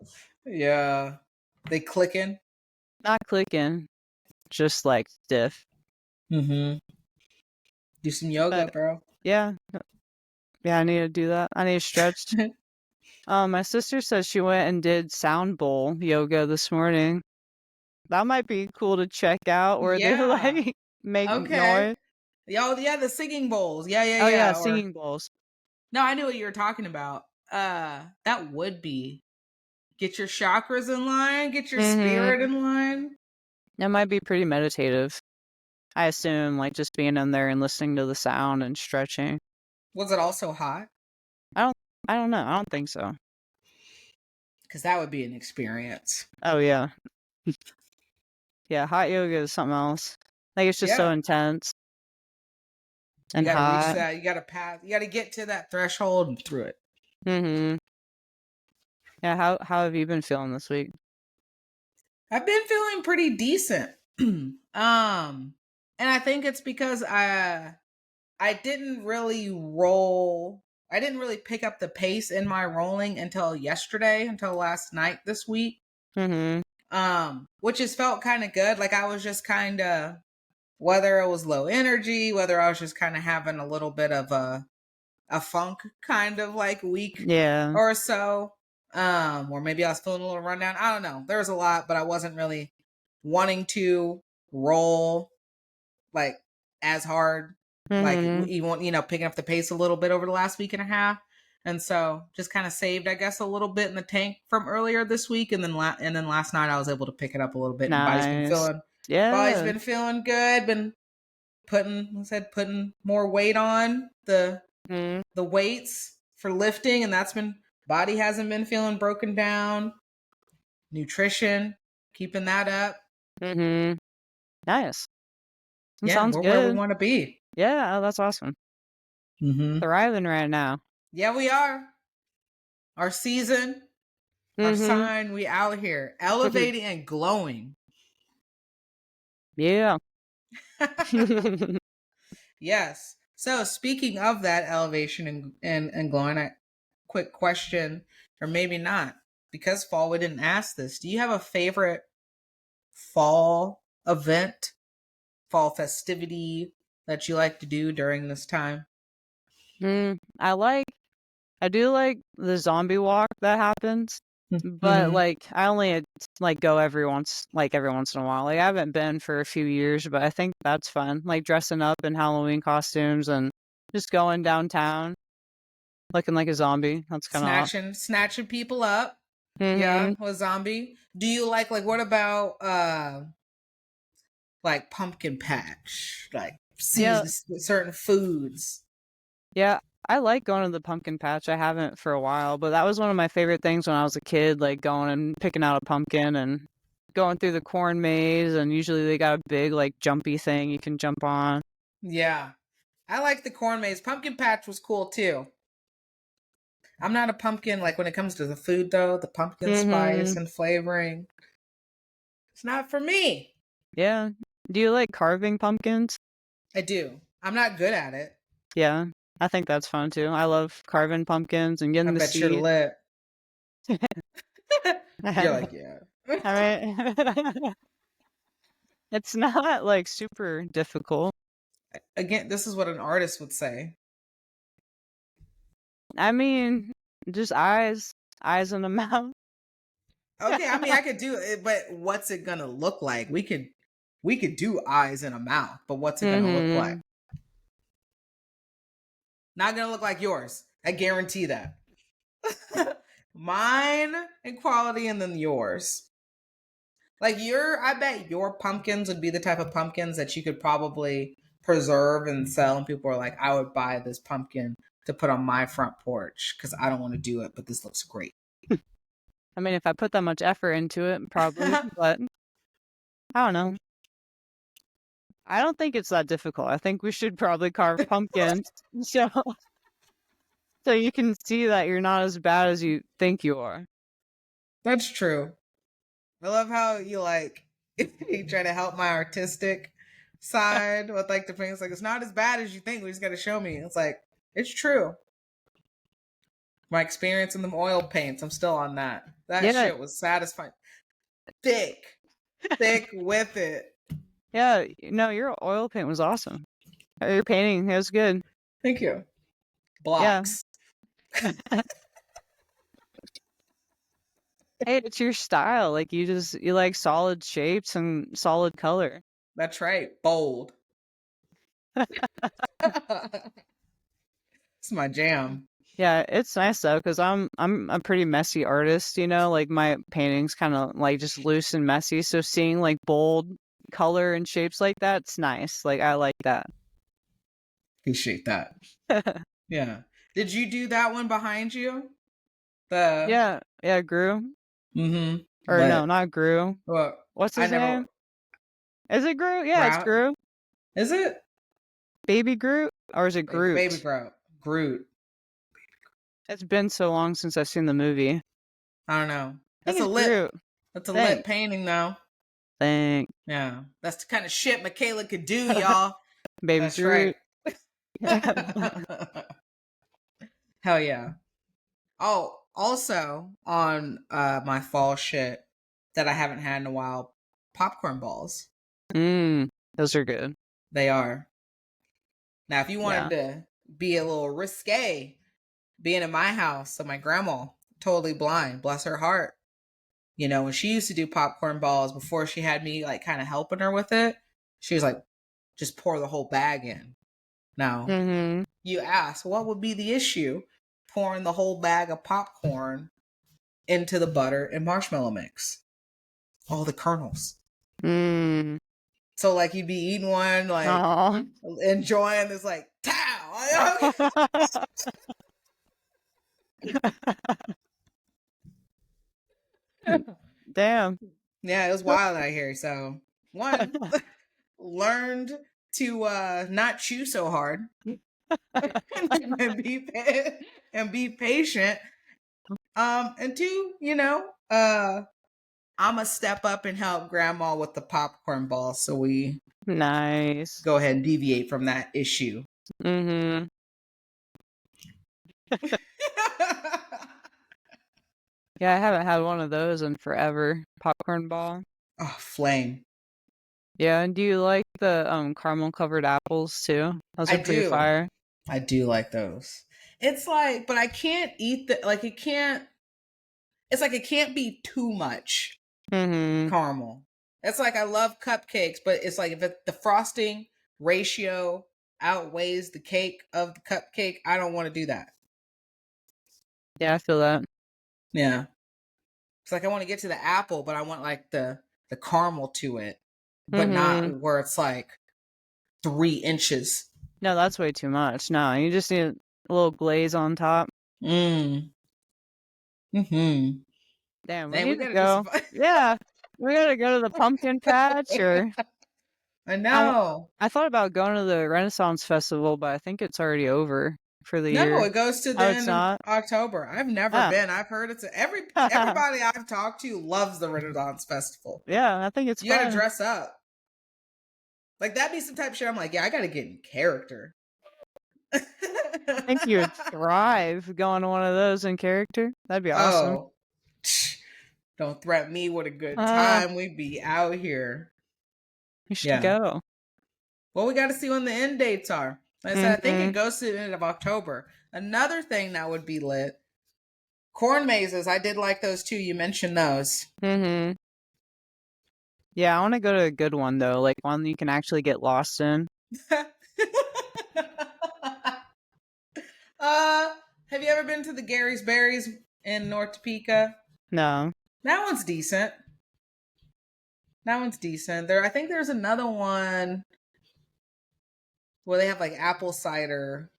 yeah. They clicking. Not clicking, just, like, stiff. Mm-hmm. Do some yoga, But, bro. yeah. Yeah, I need to do that. I need to stretch. My sister says she went and did sound bowl yoga this morning. That might be cool to check out where they, Yeah. like, make Okay. noise. Oh, yeah, the singing bowls. Yeah, yeah, Oh, yeah, yeah. Or singing bowls. no, I knew what you were talking about. That would be get your chakras in line, get your spirit Mhm. in line. It might be pretty meditative. I assume, like, just being in there and listening to the sound and stretching. Was it also hot? I don't I don't know, I don't think so. Because that would be an experience. Oh, yeah. Yeah, hot yoga is something else. Like, it's just so Yeah. intense You and got to reach hot. that. You got to pass. You got to get to that threshold and through it. Mhm. Yeah, how have you been feeling this week? I've been feeling pretty decent. And I think it's because I didn't really roll. I didn't really pick up the pace in my rolling until yesterday, until last night this week. Mhm. Which has felt kind of good. Like I was just kind of whether it was low energy, whether I was just kind of having a little bit of a funk kind of like week Yeah. or so. Or maybe I was feeling a little rundown. I don't know. There was a lot, but I wasn't really wanting to roll like as hard, like Mhm. you want, picking up the pace a little bit over the last week and a half. And so just kind of saved, I guess, a little bit in the tank from earlier this week. And then last night I was able to pick it up a little bit and Nice. body's Yeah. been feeling good. Been putting more weight on Mhm. the weights for lifting. And body hasn't been feeling broken down. Nutrition, keeping that up. Mhm. Nice. That Yeah, sounds we're where we good. want to be. Yeah, oh, that's awesome. Thriving right now. Yeah, we are. Our season, our sign, we out here elevating and glowing. Yeah. Yes. So speaking of that elevation and glowing, quick question, or maybe not, because fall, we didn't ask this. Do you have a favorite fall event, fall festivity that you like to do during this time? I do like the zombie walk that happens, but Mm-hmm. I only go every once in a while. Like I haven't been for a few years, but I think that's fun. Like dressing up in Halloween costumes and just going downtown looking like a zombie. That's kind of Snatching people up. Yeah, Mhm. with zombie. Do you like what about like pumpkin patch, like Yeah. season certain foods? Yeah, I like going to the pumpkin patch. I haven't for a while, but that was one of my favorite things when I was a kid, like going and picking out a pumpkin and going through the corn maze, and usually they got a big like jumpy thing you can jump on. Yeah, I like the corn maze. Pumpkin patch was cool too. I'm not a pumpkin like when it comes to the food though. The pumpkin spice Mhm. and flavoring, it's not for me. Yeah. Do you like carving pumpkins? I do. I'm not good at it. Yeah. I think that's fun too. I love carving pumpkins and I getting the bet you're seed. lit. You're I like, yeah. mean, it's not like super difficult. Again, this is what an artist would say. I mean, just eyes in the mouth. Okay, I mean, I could do it, but what's it gonna look like? We could do eyes and a mouth, but what's it gonna look like? Mhm. Not gonna look like yours. I guarantee that. Mine in quality and then yours. Like I bet your pumpkins would be the type of pumpkins that you could probably preserve and sell, and people are like, I would buy this pumpkin to put on my front porch because I don't want to do it, but this looks great. I mean, if I put that much effort into it, probably, but I don't know. I don't think it's that difficult. I think we should probably carve pumpkins so you can see that you're not as bad as you think you are. That's true. I love how you you try to help my artistic side with like the things like it's not as bad as you think. We just got to show me. It's like it's true. My experience in the oil paints, I'm still on that. That Yeah, shit was satisfying. Thick with it. yeah. No, your oil paint was awesome. Your painting, it was good. Thank you. Yeah. Blocks. Hey, it's your style. Like you like solid shapes and solid color. That's right. Bold. It's my jam. Yeah, it's nice though, because I'm a pretty messy artist, you know, like my paintings kind of like just loose and messy. So seeing like bold color and shapes like that's nice. Like I like that. Appreciate that. Yeah. Did you do that one behind you? The Yeah, Gru. mm-hmm. Or no, But not Gru. well, What's I his never name? Is it Gru? Yeah, it's route. Gru. Is it? Baby Groot, or is it Baby Groot? Groot. It's been so long since I've seen the movie. I don't know. I think it's Groot. That's a lit Thanks. painting though. Thanks. Yeah. That's the kind of shit Michaela could do, y'all. Baby That's right. Groot. Hell yeah. Oh, also on my fall shit that I haven't had in a while, popcorn balls. Those are good. They are. Now, if you wanted Yeah. to be a little risque, being in my house, so my grandma, totally blind, bless her heart. You know, when she used to do popcorn balls before she had me like kind of helping her with it, she was like, just pour the whole bag in. Now, Mm-hmm. you ask, what would be the issue pouring the whole bag of popcorn into the butter and marshmallow mix? All the kernels. Mm. So like you'd be eating one, like Aw. enjoying this like tow. Damn. Yeah, it was wild out here. So one learned to not chew so hard. and be patient. And two, I'm gonna step up and help grandma with the popcorn ball so we Nice. go ahead and deviate from that issue. Mm-hmm. Yeah, I haven't had one of those in forever. Popcorn ball. Oh, flame. Yeah, and do you like the caramel covered apples too? Those I are pretty do. fire. I do like those. It's like, but I can't eat it's like it can't be too much Mm-hmm. caramel. It's like I love cupcakes, but it's like if the frosting ratio outweighs the cake of the cupcake, I don't want to do that. Yeah, I feel that. Yeah. It's like I want to get to the apple, but I want like the caramel to it, but Mm-hmm. not where it's like 3 inches. No, that's way too much. No, you just need a little glaze on top. Mm. Mm-hmm. Damn, we Dang, we need to gotta do some go. fun. Yeah, we gotta go to the pumpkin patch, or I I know. I thought about going to the Renaissance Festival, but I think it's already over for the No, year. it goes to the Oh, it's end of not? October. I've never Ah. been. I've heard everybody I've talked to loves the Renaissance Festival. Yeah, I think it's You gotta fun. dress up. Like that'd be some type of shit. I'm like, yeah, I gotta get in character. I think you would thrive going to one of those in character. That'd be awesome. Oh, don't threaten me with a good Uh, time. We'd be out here. you should Yeah. go. Well, we got to see when the end dates are. Like I said, I think it goes to the end of October. Another thing that would be lit, corn mazes. I did like those too. You mentioned those. Mm-hmm. Yeah, I want to go to a good one though, like one you can actually get lost in. Have you ever been to the Gary's Berries in North Topeka? No. That one's decent. That one's decent. I think there's another one where they have like apple cider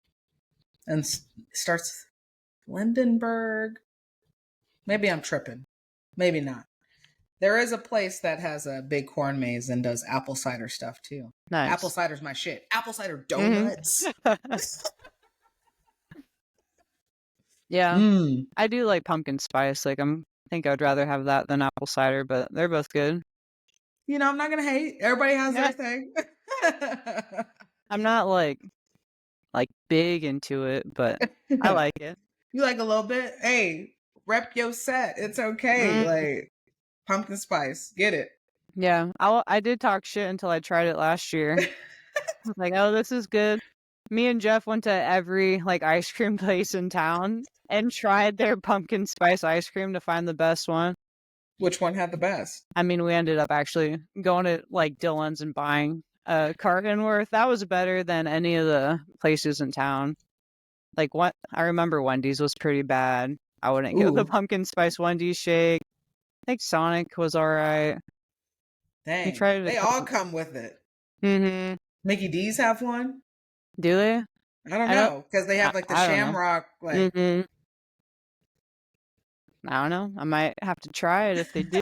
and starts Lindenberg. Maybe I'm tripping. Maybe not. There is a place that has a big corn maze and does apple cider stuff too. Nice. Apple cider's my shit. Apple cider donuts. Yeah. Mm. I do like pumpkin spice. Like I think I'd rather have that than apple cider, but they're both good. I'm not gonna hate. Everybody has their thing. I'm not like big into it, but I like it. You like a little bit? Hey, rep your set. It's okay. Like pumpkin spice. Get it. Yeah. I did talk shit until I tried it last year. I was like, oh, this is good. Me and Jeff went to every ice cream place in town and tried their pumpkin spice ice cream to find the best one. Which one had the best? I mean, we ended up actually going to Dillon's and buying a carton worth. That was better than any of the places in town. What I remember Wendy's was pretty bad. I wouldn't get the pumpkin spice Wendy's shake. I think Sonic was alright. Dang. Tried it They all come with it. Mm-hmm. Mickey D's have one? Do they? I don't know. Because they have the shamrock Mm-hmm. I don't know. I might have to try it if they do.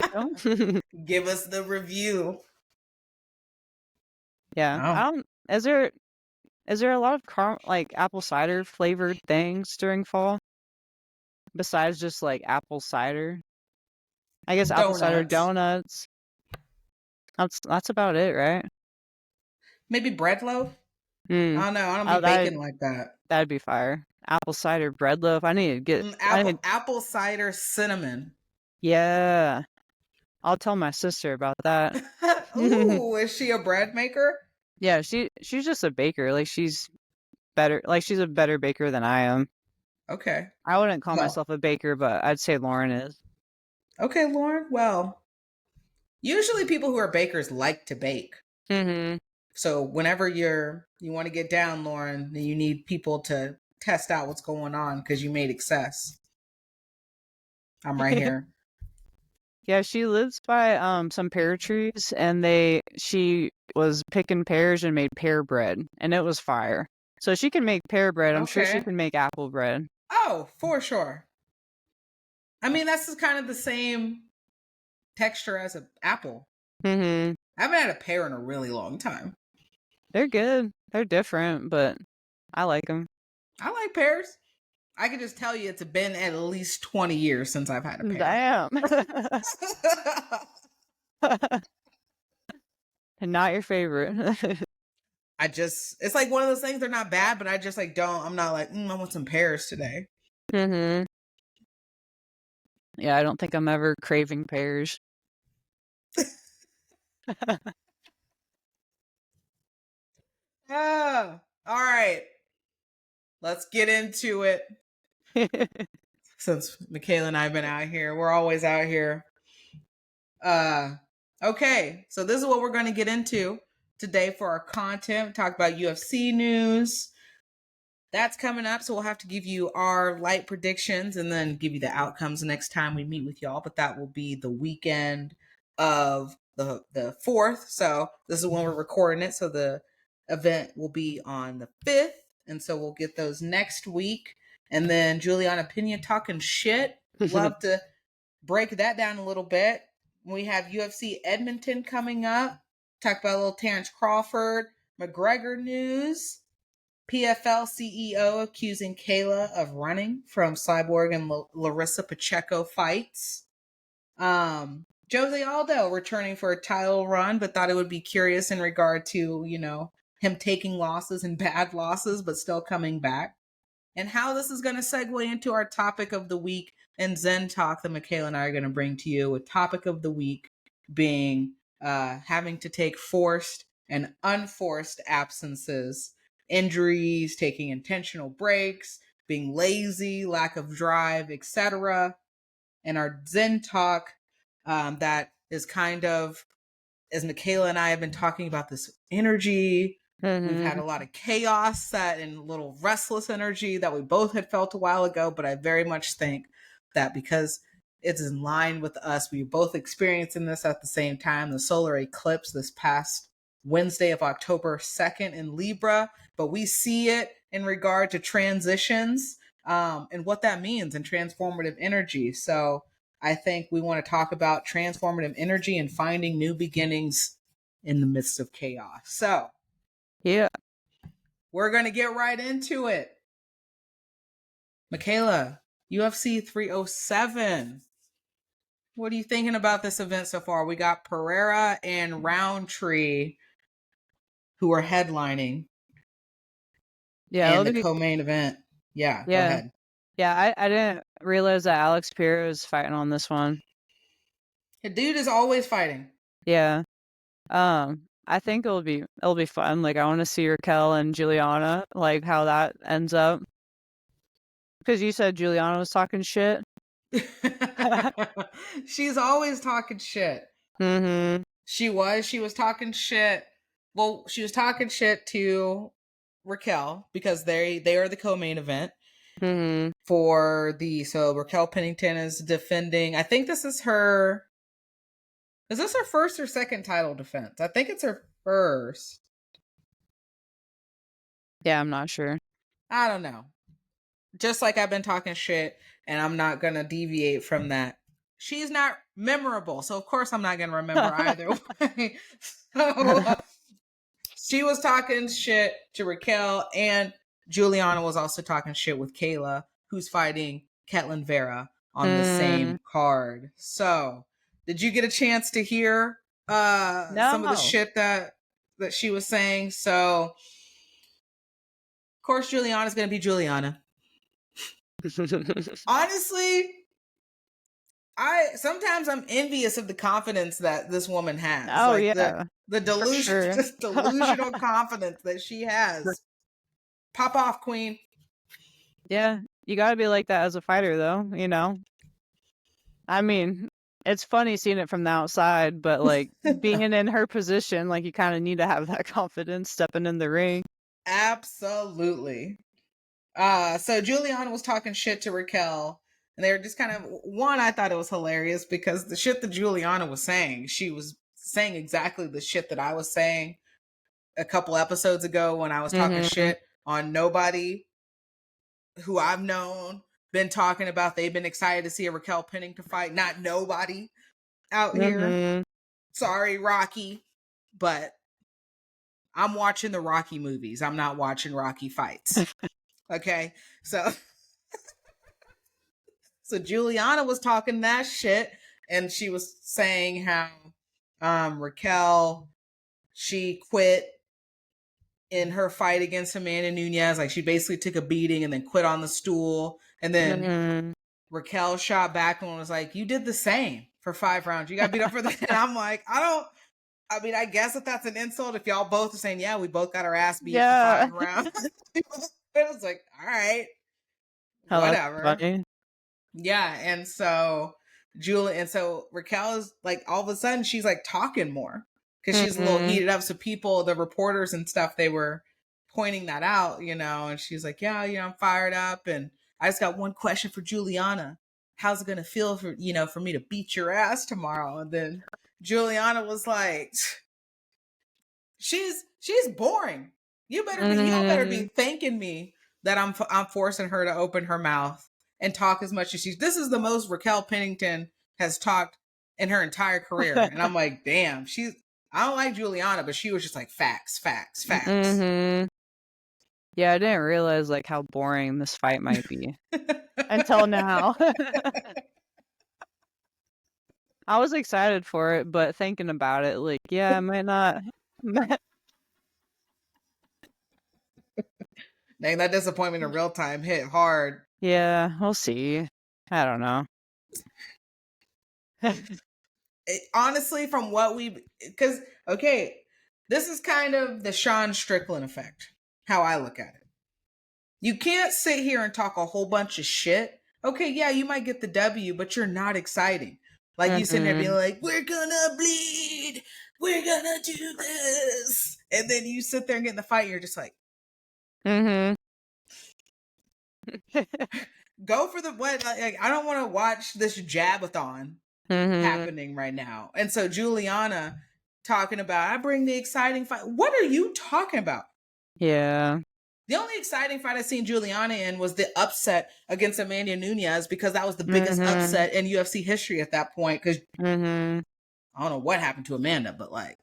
Give us the review. Yeah. Oh. Is there a lot of apple cider flavored things during fall? Besides just apple cider? I guess apple cider donuts. That's about it, right? Maybe bread loaf? I don't know. I don't be baking like that. That'd be fire. Apple cider bread loaf. I need to get apple cider cinnamon. Yeah. I'll tell my sister about that. Ooh, is she a bread maker? Yeah, she's just a baker. She's better. She's a better baker than I am. Okay. I wouldn't call myself a baker, but I'd say Lauren is. Okay, Lauren. Well, usually people who are bakers like to bake. Mm-hmm. So whenever you want to get down, Lauren, then you need people to test out what's going on because you made excess. I'm right here. Yeah, she lives by some pear trees, and she was picking pears and made pear bread, and it was fire. So she can make pear bread. I'm sure she can make apple bread. Oh, for sure. I mean, that's kind of the same texture as an apple. Mm-hmm. I haven't had a pear in a really long time. They're good. They're different, but I like them. I like pears. I can just tell you it's been at least 20 years since I've had a pear. Damn. And not your favorite. It's like one of those things, they're not bad, but I just like I'm not like, I want some pears today. Mm-hmm. Yeah, I don't think I'm ever craving pears. All right. Let's get into it. Since Michaela and I have been out here, we're always out here. Okay, so this is what we're going to get into today for our content. Talk about UFC news. That's coming up, so we'll have to give you our light predictions and then give you the outcomes next time we meet with y'all. But that will be the weekend of the 4th. So this is when we're recording it. So the event will be on the 5th, and so we'll get those next week. And then Juliana Pena talking shit. Love to break that down a little bit. We have UFC Edmonton coming up. Talk about a little Terrence Crawford, McGregor news. PFL CEO accusing Kayla of running from Cyborg and Larissa Pacheco fights. Jose Aldo returning for a title run, but thought it would be curious in regard to, him taking losses and bad losses, but still coming back. And how this is going to segue into our topic of the week and Zen Talk that Michaela and I are going to bring to you, with topic of the week being having to take forced and unforced absences, injuries, taking intentional breaks, being lazy, lack of drive, etc. And our Zen Talk that is kind of, as Michaela and I have been talking about, this energy. We've had a lot of chaos set and a little restless energy that we both had felt a while ago, but I very much think that because it's in line with us, we both experiencing this at the same time, the solar eclipse this past Wednesday of October 2nd in Libra, but we see it in regard to transitions and what that means in transformative energy. So I think we want to talk about transformative energy and finding new beginnings in the midst of chaos. So yeah, we're going to get right into it. Michaela, UFC 307. What are you thinking about this event so far? We got Pereira and Roundtree who are headlining. Yeah, in the co-main event. Yeah, go ahead. Yeah, I didn't realize that Alex Pereira was fighting on this one. The dude is always fighting. Yeah. I think it'll be fun. Like, I want to see Raquel and Juliana, like how that ends up. Because you said Juliana was talking shit. She's always talking shit. Mm-hmm. She was talking shit. Well, she was talking shit to Raquel because they are the co-main event. Mm-hmm. So Raquel Pennington is defending. I think this is her. Is this her first or second title defense? I think it's her first. Yeah, I'm not sure. I don't know. Just like I've been talking shit, and I'm not gonna deviate from that. She's not memorable, so of course I'm not gonna remember either way. So she was talking shit to Raquel, and Juliana was also talking shit with Kayla, who's fighting Ketlin Vera on the same card. So, did you get a chance to hear some of the shit that she was saying? So, of course, Juliana's gonna be Juliana. Honestly, I'm envious of the confidence that this woman has. Oh, like yeah. The delusion, just delusional confidence that she has. Pop off, queen. Yeah, you gotta be like that as a fighter, though, you know? I mean, it's funny seeing it from the outside, but, like, being in her position, like, you kind of need to have that confidence stepping in the ring. Absolutely. So Juliana was talking shit to Raquel, and they were just kind of, I thought it was hilarious because the shit that Juliana was saying, she was saying exactly the shit that I was saying a couple episodes ago when I was talking shit on nobody who I've known, been talking about. They've been excited to see a Raquel Pennington fight, not nobody out here. Sorry, Rocky, but I'm watching the Rocky movies. I'm not watching Rocky fights. Okay. So Juliana was talking that shit, and she was saying how Raquel, she quit in her fight against Amanda Nunes. Like, she basically took a beating and then quit on the stool. And then Raquel shot back and was like, "You did the same for 5 rounds. You got beat up for that." And I'm like, I mean, I guess if that's an insult, if y'all both are saying, yeah, we both got our ass beat for 5 rounds. It was like, all right, Oh, that's whatever. funny. Yeah. And so Raquel is like, all of a sudden she's like talking more because she's a little heated up. So people, the reporters and stuff, they were pointing that out, and she's like, yeah, I'm fired up. And I just got one question for Juliana. How's it going to feel for me to beat your ass tomorrow? And then Juliana was like, she's boring. Y'all better be thanking me that I'm forcing her to open her mouth and talk as much as she's. This is the most Raquel Pennington has talked in her entire career, and I'm like, damn, I don't like Juliana, but she was just like facts, facts, facts. Yeah, I didn't realize like how boring this fight might be until now. I was excited for it, but thinking about it, like, yeah, I might not. Dang, that disappointment in real time hit hard. Yeah, we'll see. I don't know. Honestly, from what because okay, this is kind of the Sean Strickland effect. How I look at it. You can't sit here and talk a whole bunch of shit. Okay, yeah, you might get the W, but you're not exciting. Like, you sitting there being like, we're gonna bleed, we're gonna do this. And then you sit there and get in the fight, and you're just like, go for the what? Like, I don't want to watch this jabathon happening right now. And so Juliana talking about, I bring the exciting fight. What are you talking about? Yeah. The only exciting fight I seen Juliana in was the upset against Amanda Nunes, because that was the biggest upset in UFC history at that point. Because I don't know what happened to Amanda, but like,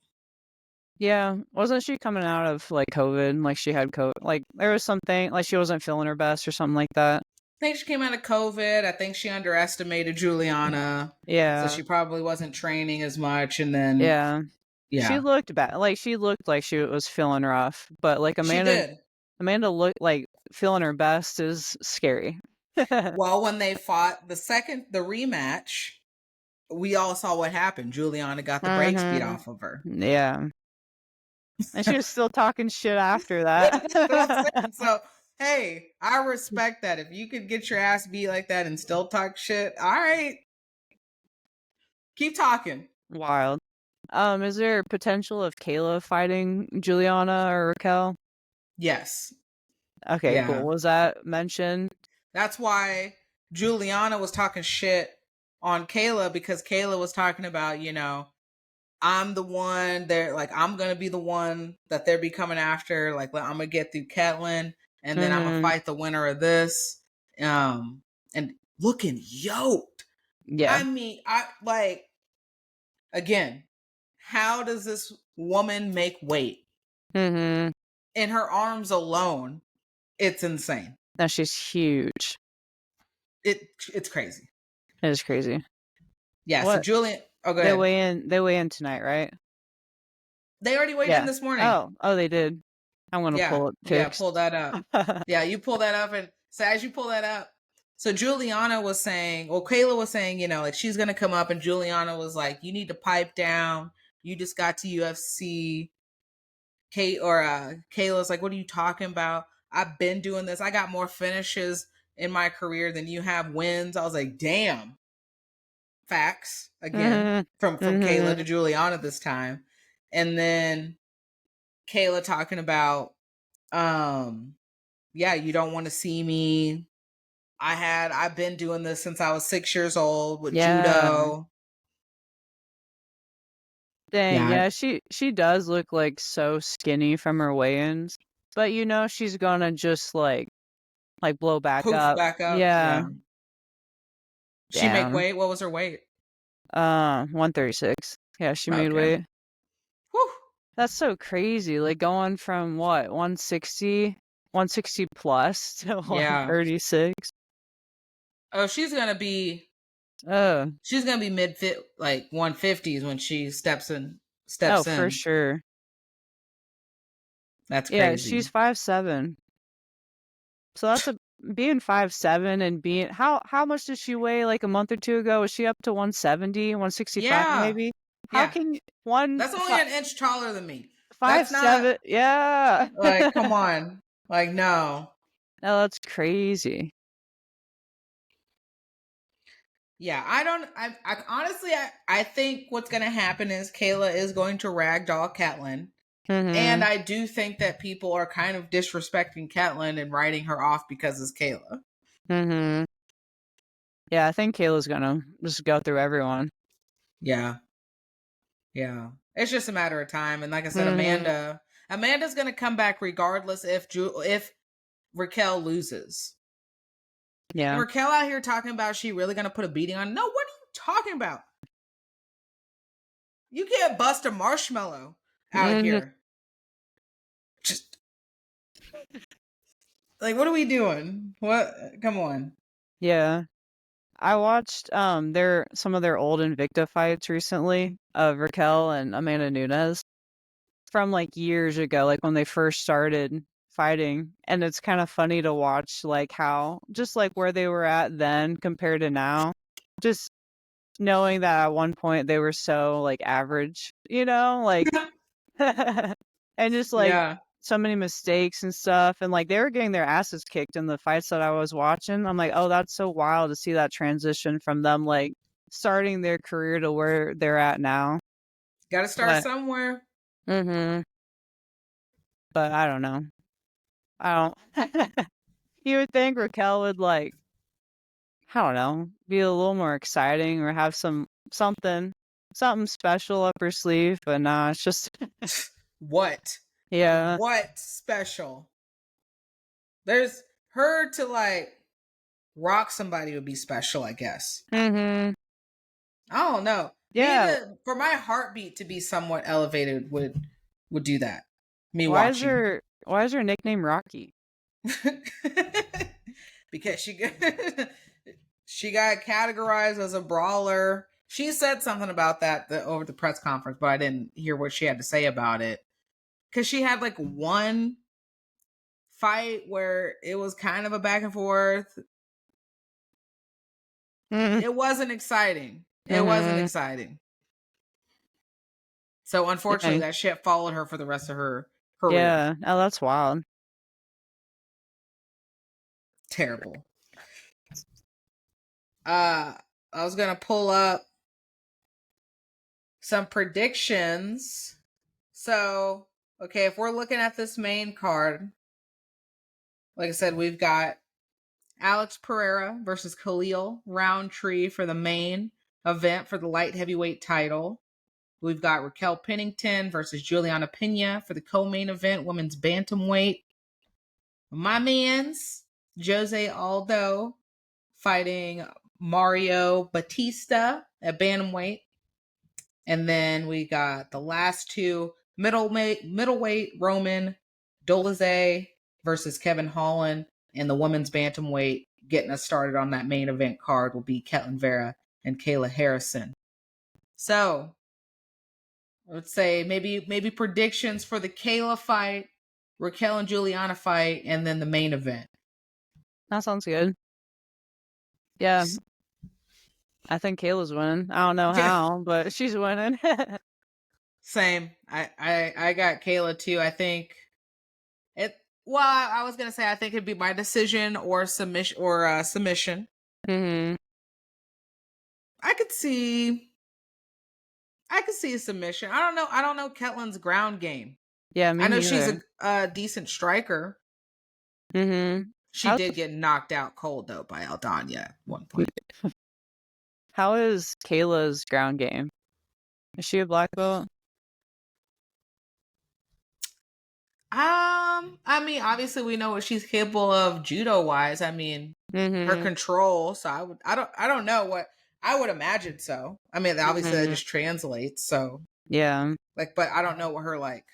yeah, wasn't she coming out of like COVID? Like, she had COVID. Like, there was something like she wasn't feeling her best or something like that. I think she came out of COVID. I think she underestimated Juliana. Yeah. So she probably wasn't training as much, and then Yeah. yeah, She looked bad. Like, she looked like she was feeling rough, but like she did. Amanda looked like feeling her best is scary. Well, when they fought the rematch, we all saw what happened. Juliana got the brakes beat off of her. Yeah. And she was still talking shit after that. So, hey, I respect that. If you could get your ass beat like that and still talk shit, all right. Keep talking. Wild. Is there potential of Kayla fighting Juliana or Raquel? Yes. Okay, Yeah. cool. Was that mentioned? That's why Juliana was talking shit on Kayla, because Kayla was talking about, I'm the one I'm going to be the one that they're be coming after. Like, I'm going to get through Ketlin, and then I'm going to fight the winner of this. And looking yoked. Yeah. I mean, again, how does this woman make weight? In her arms alone, it's insane. No, she's huge. It's crazy. It is crazy. Yeah, so Julian, go ahead. They weigh in tonight, right? They already weighed in this morning. Oh, they did. I'm gonna pull up pics. Yeah, pull that up. Yeah, you pull that up, and so as you pull that up, so Juliana was saying, Kayla was saying, like, she's gonna come up, and Juliana was like, you need to pipe down. You just got to UFC. Kayla's like, what are you talking about? I've been doing this. I got more finishes in my career than you have wins. I was like, damn. Facts again from Kayla to Juliana this time. And then Kayla talking about, yeah, you don't want to see me. I've been doing this since I was 6 years old with judo. Dang, yeah, she does look like so skinny from her weigh-ins, but she's gonna just like blow back up. Back up. Yeah. She make weight? What was her weight? 136. Yeah, she made weight. Whew. That's so crazy. Like going from what, 160 plus to Yeah. 136. Oh, she's gonna be Oh, mid fit like 150s when she steps oh, for in. sure. That's Yeah, she's crazy. 5'7". So that's a being 5'7" and being how much did she weigh like a month or two ago? Was she up to 170, 165 Yeah. maybe? How Yeah. can one That's only an inch taller than me. five That's not seven? Yeah. like, come on. Like, no. No, that's crazy. Yeah, I honestly, I think what's going to happen is Kayla is going to ragdoll Catelyn. And Mhm. I do think that people are kind of disrespecting Catelyn and writing her off because it's Kayla. Mhm. Yeah, I think Kayla's gonna just go through everyone. Yeah. Yeah. It's just a matter of time. And like I said, Mhm. Amanda's going to come back regardless if Raquel loses. And Yeah. Raquel out here talking about she really going to put a beating on. No, what are you talking about? You can't bust a marshmallow out Mhm. here. Just like, what are we doing? What? Come on. Yeah. I watched some of their old Invicta fights recently of Raquel and Amanda Nunes from like years ago, like when they first started fighting. And it's kind of funny to watch like how just like where they were at then compared to now. Just knowing that at one point they were so like average, like and just like Yeah. so many mistakes and stuff, and like they were getting their asses kicked in the fights that I was watching. I'm like, oh, that's so wild to see that transition from them like starting their career to where they're at now. Got to start But somewhere. mm-hmm. But I don't know. I don't. You would think Raquel would like, I don't know, be a little more exciting or have something special up her sleeve, but nah, it's just What? yeah. What special? There's her to like rock somebody would be special, I guess. Mm-hmm. I don't know. Me Yeah. to for my heartbeat to be somewhat elevated would do that. Me Why is watching. her why is her nickname Rocky? Because she got categorized as a brawler. She said something about that over the press conference, but I didn't hear what she had to say about it. Because she had like one fight where it was kind of a back and forth. Mm-hmm. It wasn't exciting. It wasn't Mm-hmm. exciting. So unfortunately, Yeah. that shit followed her for the rest of her career. Yeah. Oh, that's wild. Terrible. I was gonna pull up some predictions. So, okay, if we're looking at this main card, like I said, we've got Alex Pereira versus Khalil Roundtree for the main event for the light heavyweight title. We've got Raquel Pennington versus Juliana Pena for the co-main event, women's bantamweight. My man's Jose Aldo fighting Mario Batista at bantamweight. And then we got the last two middleweight Roman Dolizé versus Kevin Holland, and the women's bantamweight getting us started on that main event card will be Ketlin Vera and Kayla Harrison. So I would say maybe predictions for the Kayla fight, Raquel and Juliana fight, and then the main event. That sounds good. Yeah. I think Kayla's winning. I don't know Yeah, how, but she's winning. same. I got Kayla too. I think it. Well, I was gonna say I think it'd be by decision or submission. Mm-hmm. I could see. I could see a submission. I don't know. I don't know Ketlin's ground game. Yeah, me I know she's neither. a decent striker. Mm-hmm. She How's did get knocked out cold though by Aldana at one point. how is Kayla's ground game? Is she a black belt? I mean, obviously we know what she's capable of judo wise. I mean, her Mm-hmm. control. So I don't know what I would imagine so. I mean, obviously that Mm-hmm. just translates. So Yeah. Like, but I don't know what her like.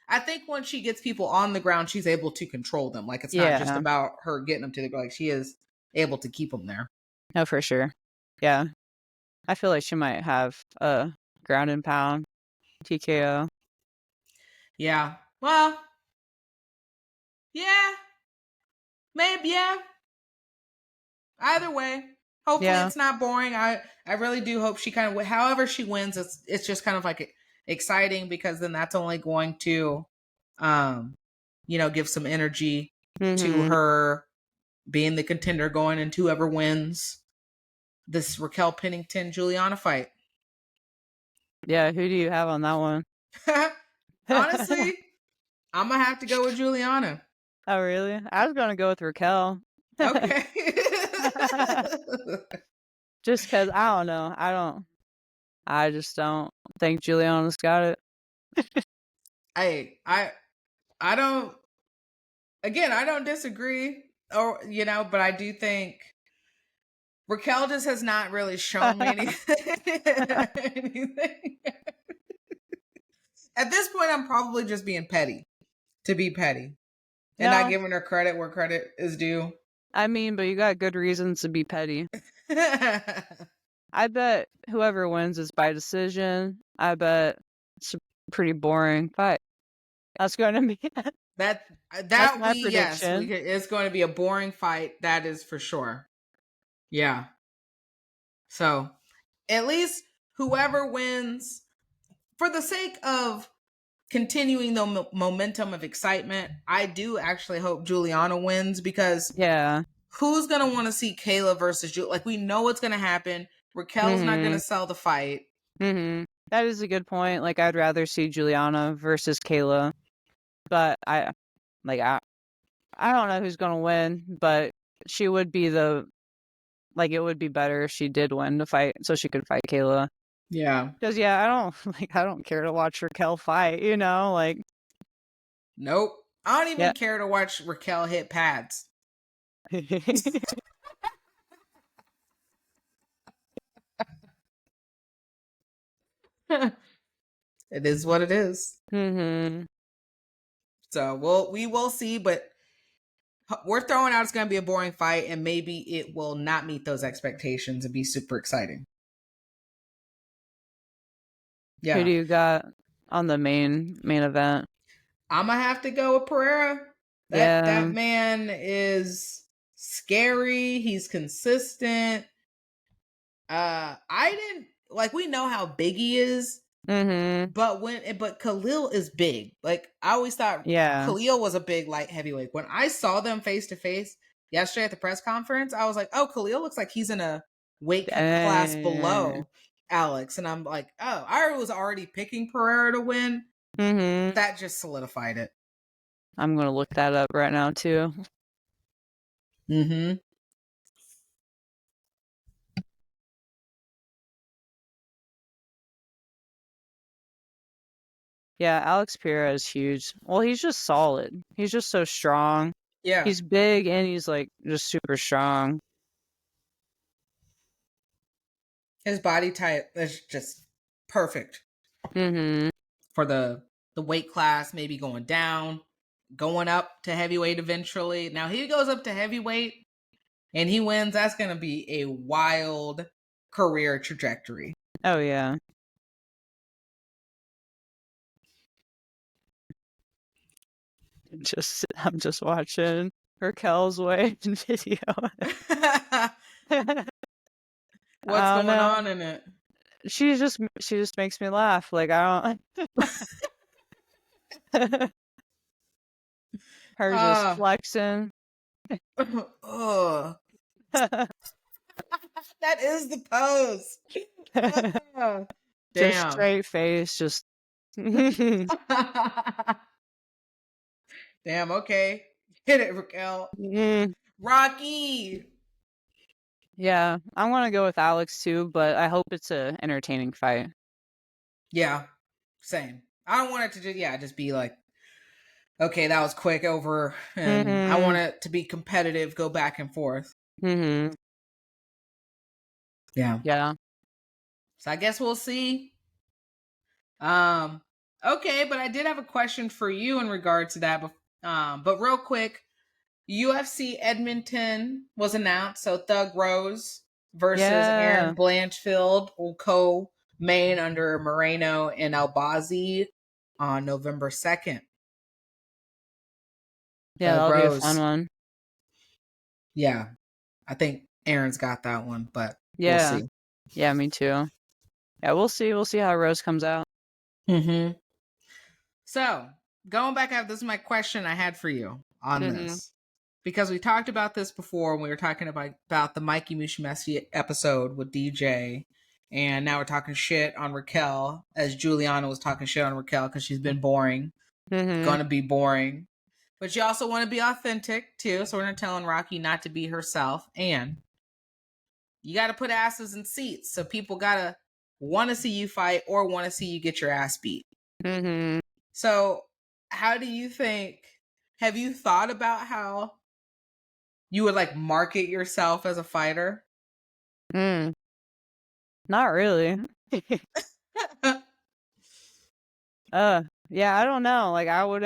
I think when she gets people on the ground, she's able to control them. Like, it's not just Yeah. about her getting them to the ground. Like, she is able to keep them there. Oh, for sure. Yeah. I feel like she might have a ground and pound TKO. Yeah. Well, yeah. Maybe, yeah. Either way. Hopefully Yeah. it's not boring. I really do hope she kind of, however she wins, it's just kind of like exciting, because then that's only going to um give some energy to Mm-hmm. her being the contender going into whoever wins this Raquel Pennington Juliana fight. Yeah, who do you have on that one? Honestly, I'm gonna have to go with Juliana. Oh, really? I was gonna go with Raquel. Okay. Just because I don't know. I just don't think Juliana's got it. I don't, again, I don't disagree, or but I do think Raquel just has not really shown me anything. At this point, I'm probably just being petty to be petty and not No, giving her credit where credit is due. I mean, but you got good reasons to be petty. I bet whoever wins is by decision. I bet it's a pretty boring fight. That's going to be that that's that my yes, prediction. it's going to be a boring fight. That is for sure. Yeah. So at least whoever wins, for the sake of continuing the momentum of excitement, I do actually hope Juliana wins, because Yeah. who's gonna want to see Kayla versus Julia? Like, we know what's gonna happen. Raquel's not gonna sell the fight. That is a good point. Like, I'd rather see Juliana versus Kayla, but I don't know who's gonna win, but she would be it would be better if she did win the fight, so she could fight Kayla. Yeah. Because I don't I don't care to watch Raquel fight. Like Nope. I don't yeah. even care to watch Raquel hit pads. It is what it is. So we will see, but we're throwing out it's going to be a boring fight, and maybe it will not meet those expectations and be super exciting. Who do Yeah. you got on the main event? I'm gonna have to go with Pereira. That Yeah. man is scary. He's consistent. I didn't like. We know how big he is, but Khalil is big. Like, I always thought Yeah. Khalil was a big light heavyweight. When I saw them face to face yesterday at the press conference, I was like, oh, Khalil looks like he's in a weight class below Alex, and I'm like, oh, I was already picking Pereira to win. That just solidified it. I'm gonna look that up right now too. Yeah, Alex Pereira is huge. Well, he's just solid. He's just so strong. Yeah. He's big and he's like just super strong. His body type is just perfect for the weight class, maybe going down, going up to heavyweight eventually. Now he goes up to heavyweight and he wins. That's going to be a wild career trajectory. Oh yeah. I'm just watching Raquel's weight video. What's going on in it? She just makes me laugh. Like, I don't her just flexing. That is the pose. Damn. Just straight face, just Damn, okay. Hit it, Raquel. Rocky. Yeah, I'm gonna go with Alex too, but I hope it's a entertaining fight. Yeah, same. I don't want it to just be like, okay, that was quick over, and I want it to be competitive, go back and forth. Yeah. Yeah. So I guess we'll see. Okay, but I did have a question for you in regard to that. But real quick, UFC Edmonton was announced. So Thug Rose versus Aaron Yeah. Blanchfield will co-main under Moreno and Albazi on November 2nd. Yeah, Thug that'll be a fun Rose. one. Yeah, I think Aaron's got that one, but we'll Yeah. see. Yeah, me too. Yeah, we'll see. We'll see how Rose comes out. Mm-hmm. So, going back up, this is my question I had for you on this. Because we talked about this before when we were talking about the Mikey Musumeci episode with DJ. And now we're talking shit on Raquel, as Juliana was talking shit on Raquel because she's been boring. Gonna be boring. But you also want to be authentic too. So we're not telling Rocky not to be herself. And you got to put asses in seats. So people got to want to see you fight or want to see you get your ass beat. So, how do you think? Have you thought about how you would like market yourself as a fighter? Not really. Yeah, I don't know. Like, I would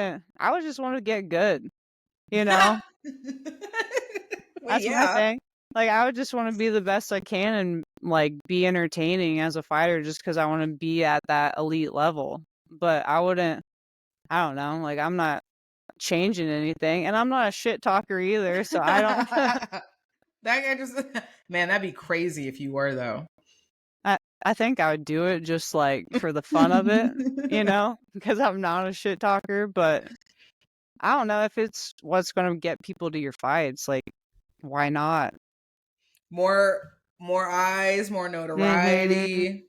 just want to get good, you know? Well, That's my yeah. thing. Like, I would just want to be the best I can and like be entertaining as a fighter just because I want to be at that elite level. But I don't know. Like, I'm not changing anything, and I'm not a shit talker either. So I don't. That guy just, man, that'd be crazy if you were though. I think I would do it just like for the fun of it, because I'm not a shit talker. But I don't know if it's what's going to get people to your fights. Like, why not? More eyes, more Mm-hmm. notoriety.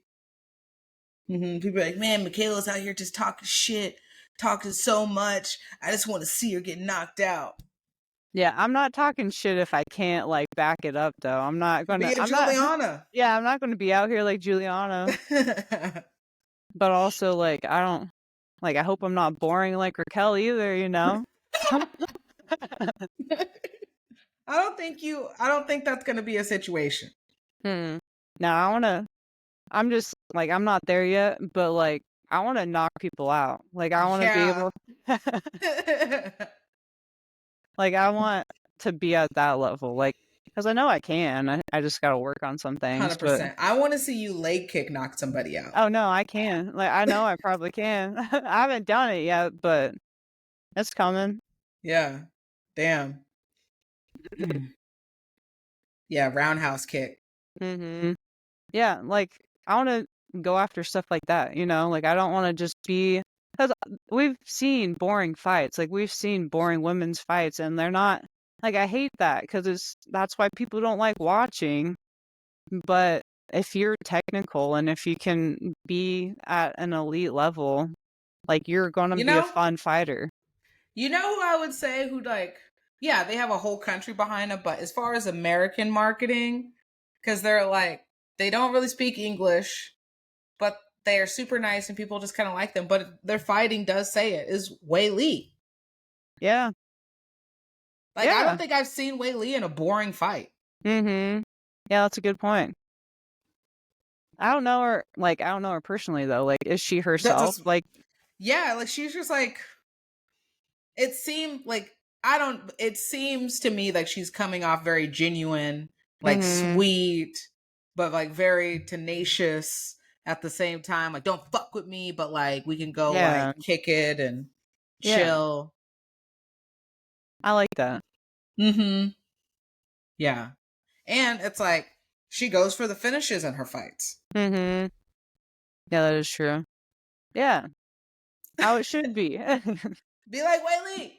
People are like, man, Michaela's out here just talking shit, talking so much. I just want to see her get knocked out. Yeah, I'm not talking shit if I can't like back it up though. Be a I'm not Juliana. yeah, I'm not gonna be out here like Juliana. But also like I hope I'm not boring like Raquel either, I don't think that's gonna be a situation. No, I'm just like I'm not there yet, but like I wanna knock people out. Like I wanna be Yeah. able like I want to be at that level. Like because I know I can. I just gotta work on some things, but 100%. I want to see you leg kick knock somebody out. oh no, I can. Like I know I probably can. I haven't done it yet, but it's coming. Yeah. Damn. Yeah, roundhouse kick. Yeah, like I want to go after stuff like that, Like I don't want to just be because we've seen boring fights. Like we've seen boring women's fights and they're not like I hate that because that's why people don't like watching. But if you're technical and if you can be at an elite level, like you're going to You be a know? fun fighter. You know who I would say who like yeah, they have a whole country behind them, but as far as American marketing, because they're like they don't really speak English, but they are super nice and people just kind of like them. But their fighting does say it is Wei Lee. Yeah. Like I Yeah. don't think I've seen Wei Lee in a boring fight. Yeah, that's a good point. I don't know her personally though. Like is she herself? That's Like yeah, like she's just like it seemed like I don't it seems to me like she's coming off very genuine, like sweet, but like very tenacious at the same time. Like don't fuck with me, but like we can go yeah. like kick it and Yeah. chill. I like that. Yeah. And it's like she goes for the finishes in her fights. Yeah, that is true. Yeah. How it should be. Be like Wei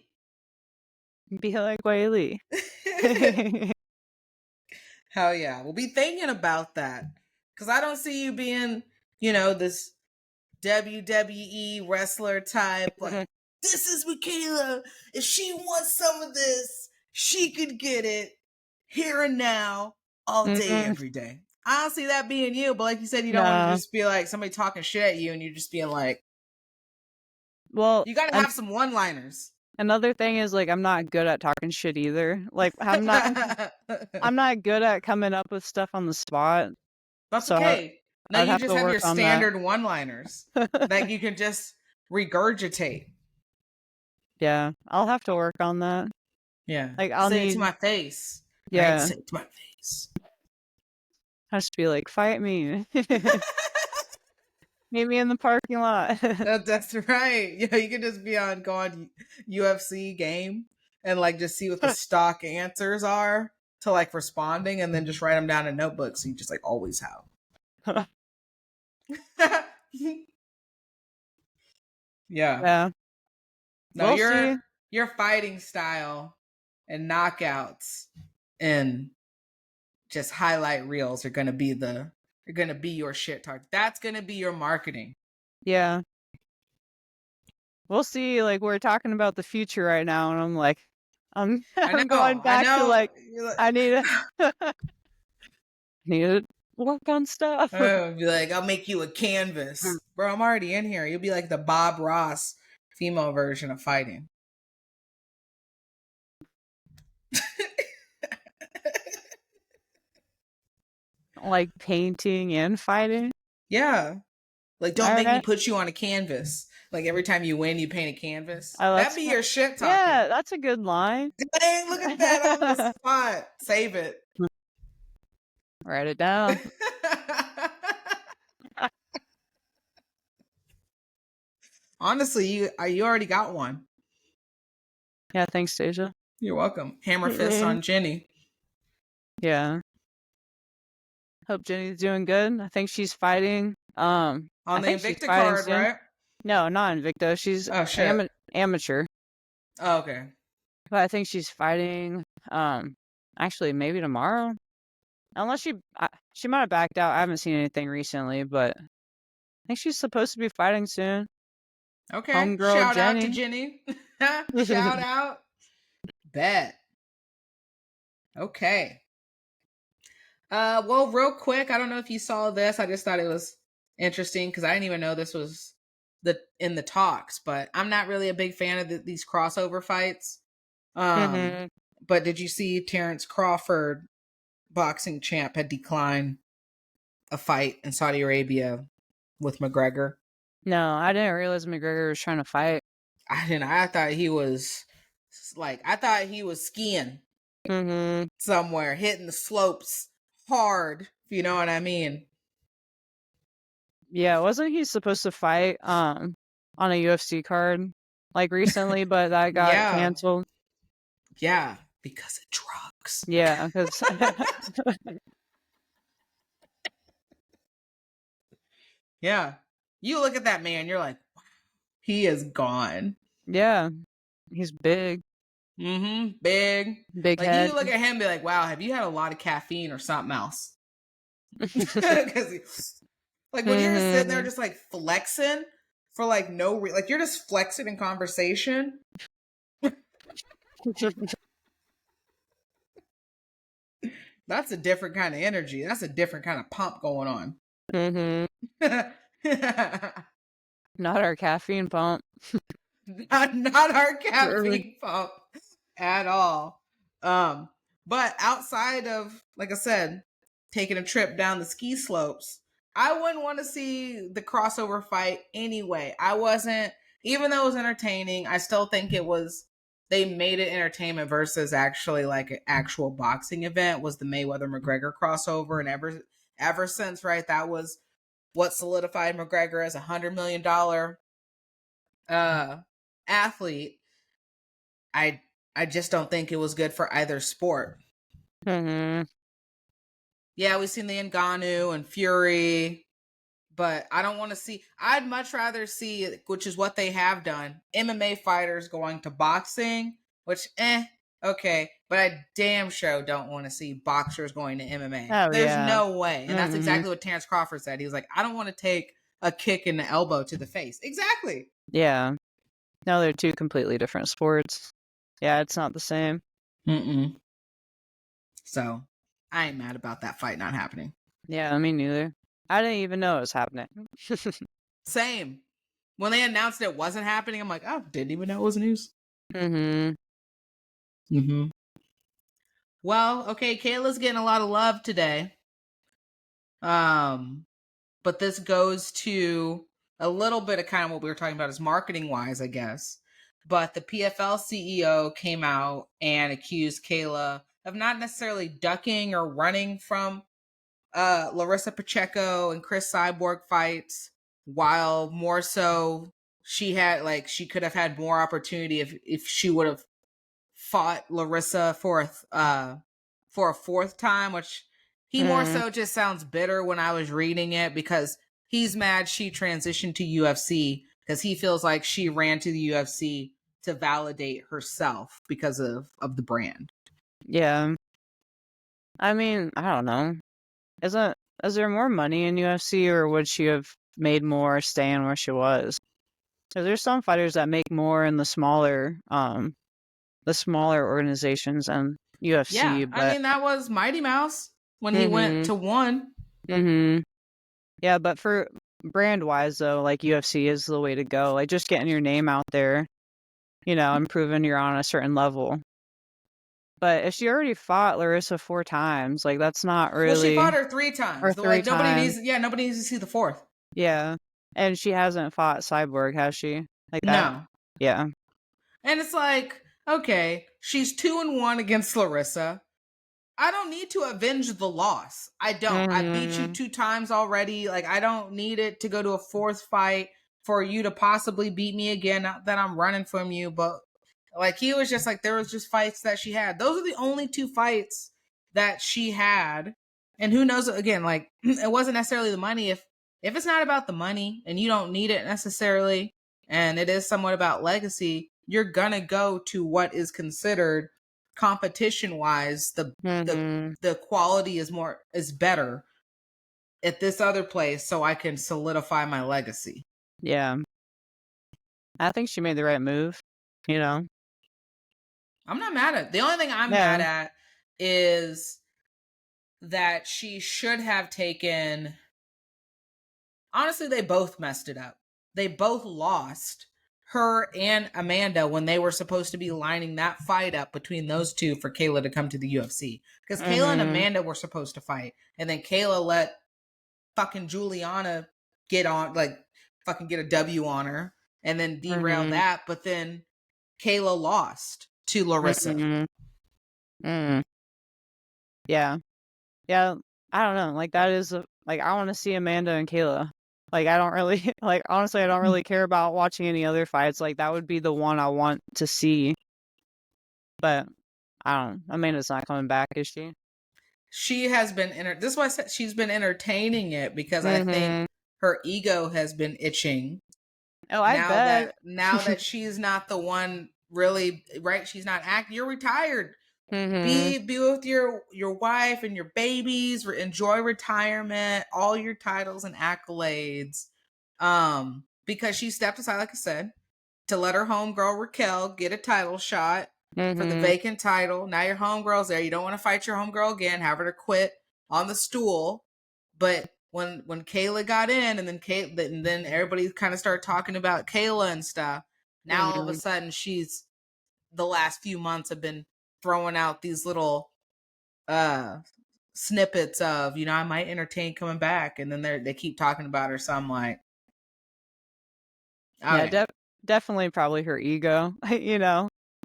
Be like Whaley. Lee. Hell yeah. We'll be thinking about that. Cause I don't see you being, this WWE wrestler type. Like, this is Michaela. If she wants some of this, she could get it here and now, all day, every day. I don't see that being you, but like you said, you don't want to No. just be like somebody talking shit at you and you're just being like, Well, you gotta have some one liners. another thing is like I'm not good at talking shit either. Like I'm not good at coming up with stuff on the spot. That's So okay. No, I'd you have just to have work your on that. standard one-liners that you can just regurgitate. Yeah, I'll have to work on that. Yeah. Like, I'll Say it need, to my face. Right? yeah, Say it to my face. has to be like, fight me. Meet me in the parking lot. That's right. Yeah, you can just go on UFC game and like just see what the stock answers are to like responding, and then just write them down in notebooks. So you just like always have. Yeah. Yeah, No, we'll see. your fighting style and knockouts and just highlight reels are gonna be your shit talk. That's gonna be your marketing. Yeah, we'll see. Like, we're talking about the future right now, and I'm like, I'm I I'm going know. I back to know. like, I need to need to work on stuff. Be like, I'll make you a canvas. Bro, I'm already in here. You'll be like the Bob Ross female version of fighting. Like painting and fighting. Yeah. Like, don't All make me right, put you on a canvas. Like, every time you win, you paint a canvas. That'd that's be your shit talking. yeah, that's a good line. Dang, look at that on the spot. Save it. Write it down. Honestly, you already got one. Yeah, thanks, Deja. You're welcome. Hammer fist on Jenny. Yeah. Hope Jenny's doing good. I think she's fighting. On I the think she's Invicta fighting card, soon. right? No, not Invicta. She's Oh shit. amateur. Oh, okay. But I think she's fighting. Actually, maybe tomorrow. Unless she might have backed out. I haven't seen anything recently, but I think she's supposed to be fighting soon. Okay. Homegirl Shout out to Jenny. Jenny. Shout out. Bet. Okay. Well, real quick, I don't know if you saw this. I just thought it was interesting because I didn't even know this was in the talks, but I'm not really a big fan of these crossover fights. But did you see Terrence Crawford, boxing champ, had declined a fight in Saudi Arabia with McGregor? No, I didn't realize McGregor was trying to fight. I didn't. I thought he was skiing somewhere, hitting the slopes hard. If you know what I mean. Yeah, wasn't he supposed to fight on a UFC card like recently, but that got canceled? Yeah, because of drugs. Yeah, because yeah, you look at that man, you're like, wow, he is gone. yeah, he's big. Big Big like head. you look at him and be like, wow, have you had a lot of caffeine or something else? Because like when you're just sitting there just like flexing for like like you're just flexing in conversation. That's a different kind of energy. That's a different kind of pump going on. Not our caffeine pump. not our caffeine pump at all. But outside of, like I said, taking a trip down the ski slopes, I wouldn't want to see the crossover fight anyway. I wasn't, even though it was entertaining, I still think they made it entertainment versus actually like an actual boxing event was the Mayweather McGregor crossover. And ever since, right, that was what solidified McGregor as $100 million athlete. I just don't think it was good for either sport. Yeah, we've seen the Ngannou and Fury, but I don't want to see. I'd much rather see, which is what they have done, MMA fighters going to boxing, which okay, but I damn sure don't want to see boxers going to MMA. Oh, There's yeah. no way, and that's exactly what Terrence Crawford said. He was like, I don't want to take a kick in the elbow to the face. Exactly. Yeah. No, they're two completely different sports. Yeah, it's not the same. So I ain't mad about that fight not happening. Yeah, me neither. I didn't even know it was happening. Same. When they announced it wasn't happening, I'm like, oh, didn't even know it was news. Well, okay, Kayla's getting a lot of love today. but this goes to a little bit of kind of what we were talking about as marketing wise, I guess. But the PFL CEO came out and accused Kayla of not necessarily ducking or running from Larissa Pacheco and Chris Cyborg fights, while more so she could have had more opportunity if she would have fought Larissa for a fourth time, which he more so just sounds bitter when I was reading it, because he's mad she transitioned to UFC because he feels like she ran to the UFC to validate herself because of the brand. Yeah. I mean, I don't know. Is there more money in UFC, or would she have made more staying where she was? Because there's some fighters that make more in the smaller organizations and UFC, Yeah, I but mean, that was Mighty Mouse when he went to one. Yeah, but for brand wise though, like UFC is the way to go. Like just getting your name out there, and proving you're on a certain level. But if she already fought Larissa 4 times, like that's not Well, she really fought her 3 times. or 3 times. Nobody needs to see the fourth. Yeah. And she hasn't fought Cyborg, has she? Like that? No. Yeah. And it's like, okay, she's 2-1 against Larissa. I don't need to avenge the loss. I don't. I beat you 2 times already. Like, I don't need it to go to a fourth fight for you to possibly beat me again. Not that I'm running from you, but like, he was just like, there was just fights that she had. Those are the only 2 fights that she had. And who knows, again, like, it wasn't necessarily the money. If it's not about the money and you don't need it necessarily, and it is somewhat about legacy, you're gonna go to what is considered competition wise the quality is better at this other place, so I can solidify my legacy. Yeah. I think she made the right move, I'm not mad at it. The only thing I'm Yeah. mad at is that she should have taken, honestly, they both messed it up. They both lost, her and Amanda, when they were supposed to be lining that fight up between those two for Kayla to come to the UFC. Because Kayla and Amanda were supposed to fight, and then Kayla let fucking Juliana get a W on her and then derail that. But then Kayla lost to Larissa. Yeah. Yeah. I don't know. Like that is like I want to see Amanda and Kayla. Like I don't really like honestly I don't really care about watching any other fights. Like that would be the one I want to see. But I don't. Amanda's not coming back, is she? She has been this is why I said she's been entertaining it, because I think her ego has been itching. Oh, I bet. Now that she's not the one really, right? She's not acting. You're retired. Be with your wife and your babies. Enjoy retirement, all your titles and accolades. Because she stepped aside, like I said, to let her homegirl Raquel get a title shot for the vacant title. Now your homegirl's there. You don't want to fight your homegirl again. Have her to quit on the stool. But when Kayla got in, and then everybody kind of started talking about Kayla and stuff. Now all of a sudden the last few months have been throwing out these little snippets of, I might entertain coming back, and then they keep talking about her. So I'm like, okay. Yeah, definitely probably her ego.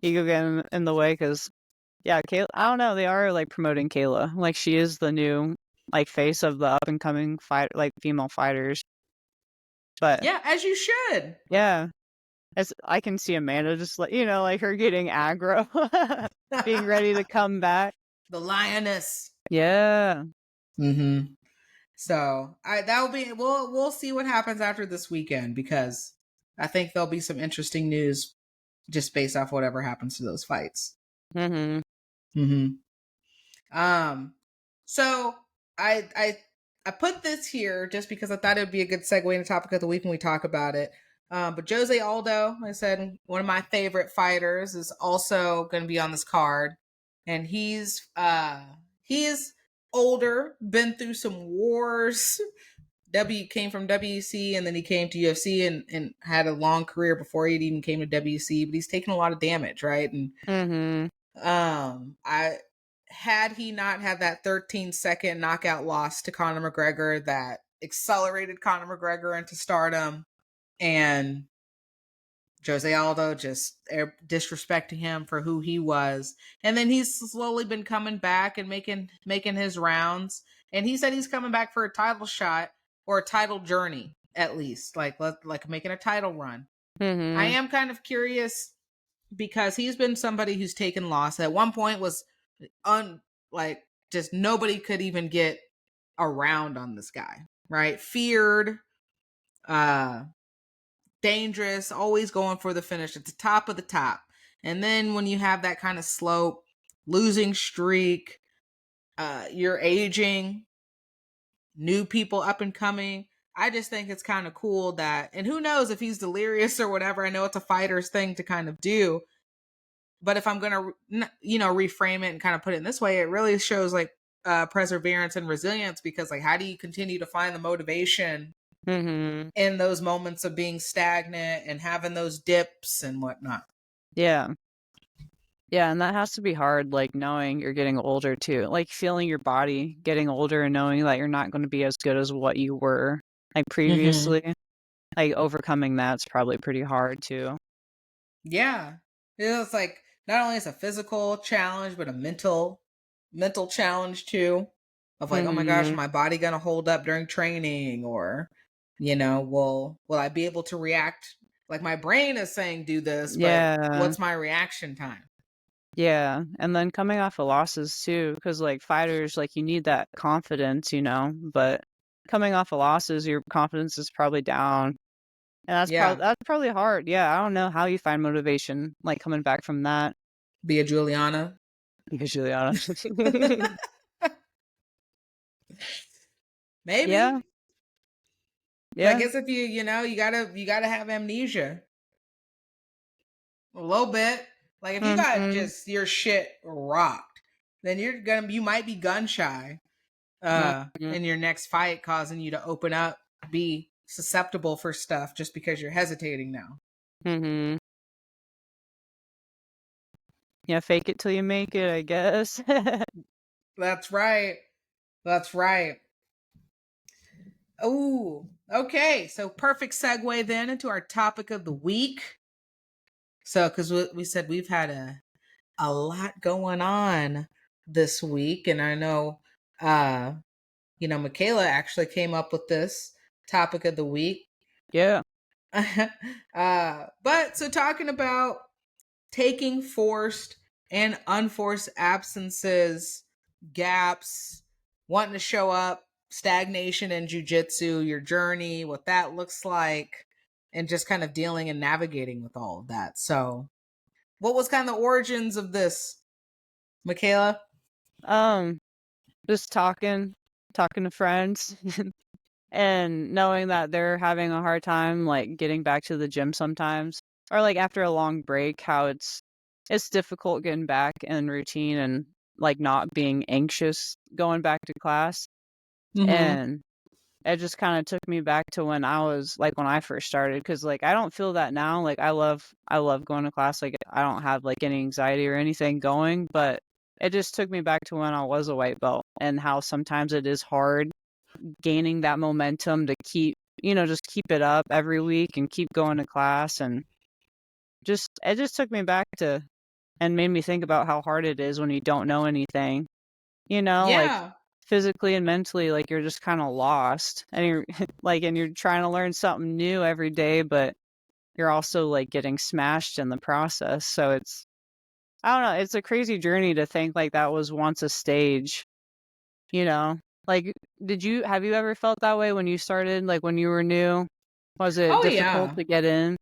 Ego getting in the way because yeah, Kayla. I don't know. They are like promoting Kayla, like she is the new like face of the up and coming female fighters. But yeah, as you should. Yeah, I can see Amanda just like her getting aggro, being ready to come back. The lioness. Yeah. So that'll be we'll see what happens after this weekend, because I think there'll be some interesting news just based off whatever happens to those fights. So I put this here just because I thought it would be a good segue into topic of the week when we talk about it. But Jose Aldo, like I said, one of my favorite fighters, is also going to be on this card, and he is older, been through some wars. Came from WC, and then he came to UFC and had a long career before he even came to WC. But he's taken a lot of damage, right? And had he not had that 13-second knockout loss to Conor McGregor that accelerated Conor McGregor into stardom, and Jose Aldo just disrespecting him for who he was. And then he's slowly been coming back and making his rounds. And he said he's coming back for a title shot or a title journey, at least, like making a title run. I am kind of curious because he's been somebody who's taken loss. At one point was just nobody could even get around on this guy, right? Feared, dangerous, always going for the finish at the top of the top. And then when you have that kind of slope, losing streak, you're aging, new people up and coming. I just think it's kind of cool that, and who knows if he's delirious or whatever. I know it's a fighter's thing to kind of do, but if I'm going to, reframe it and kind of put it in this way, it really shows like perseverance and resilience, because like, how do you continue to find the motivation in those moments of being stagnant and having those dips and whatnot? Yeah. Yeah, and that has to be hard, like knowing you're getting older too, like feeling your body getting older and knowing that you're not going to be as good as what you were like previously. Like overcoming that's probably pretty hard too. Yeah. It's like not only is a physical challenge, but a mental challenge too. Of like, oh my gosh, is my body gonna hold up during training? Or, will I be able to react? Like my brain is saying do this, but what's my reaction time? Yeah, and then coming off of losses too, because like fighters, like you need that confidence, but coming off of losses, your confidence is probably down. And that's probably hard. Yeah, I don't know how you find motivation like coming back from that. Be a Juliana. Be a Juliana. Maybe. Yeah. I guess if you gotta have amnesia. A little bit. Like if you got just your shit rocked, then you might be gun shy in your next fight, causing you to open up, be susceptible for stuff just because you're hesitating now. Yeah, fake it till you make it, I guess. That's right. Oh, okay. So perfect segue then into our topic of the week. So, because we said we've had a lot going on this week, and I know, Michaela actually came up with this topic of the week. Yeah. But so talking about taking forced and unforced absences, gaps, wanting to show up, stagnation in jiu-jitsu, your journey, what that looks like, and just kind of dealing and navigating with all of that. So what was kind of the origins of this, Michaela? Just talking to friends and knowing that they're having a hard time like getting back to the gym sometimes, or like after a long break, how it's difficult getting back in routine and like not being anxious going back to class. And it just kind of took me back to when I first started, because like I don't feel that now. Like I love going to class. Like I don't have like any anxiety or anything going, but it just took me back to when I was a white belt, and how sometimes it is hard gaining that momentum to just keep it up every week and keep going to class. And it just took me back to and made me think about how hard it is when you don't know anything, like physically and mentally, like you're just kind of lost, and you're and you're trying to learn something new every day, but you're also like getting smashed in the process. So I don't know, it's a crazy journey to think like that was once a stage, like have you ever felt that way when you started, like when you were new? Was it difficult to get in?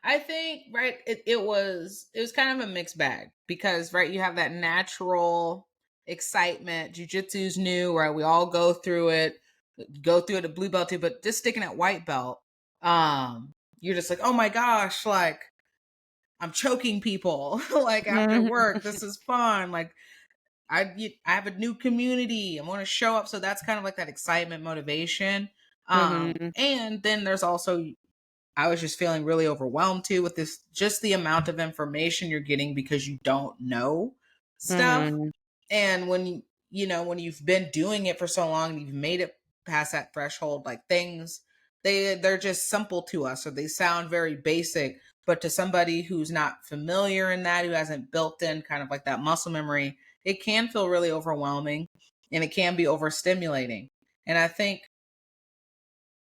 I think, right, it was kind of a mixed bag, because, right, you have that natural excitement. Jiu-jitsu's new, right? We all go through it at blue belt too, but just sticking at white belt, you're just like, oh my gosh, like I'm choking people like after work. This is fun. Like I have a new community. I want to show up. So that's kind of like that excitement, motivation. And then there's also, I was just feeling really overwhelmed too with this, just the amount of information you're getting because you don't know stuff. And when you've been doing it for so long and you've made it past that threshold. Like things, they're just simple to us, or they sound very basic, but to somebody who's not familiar in that, who hasn't built in kind of like that muscle memory, it can feel really overwhelming, and it can be overstimulating. And I think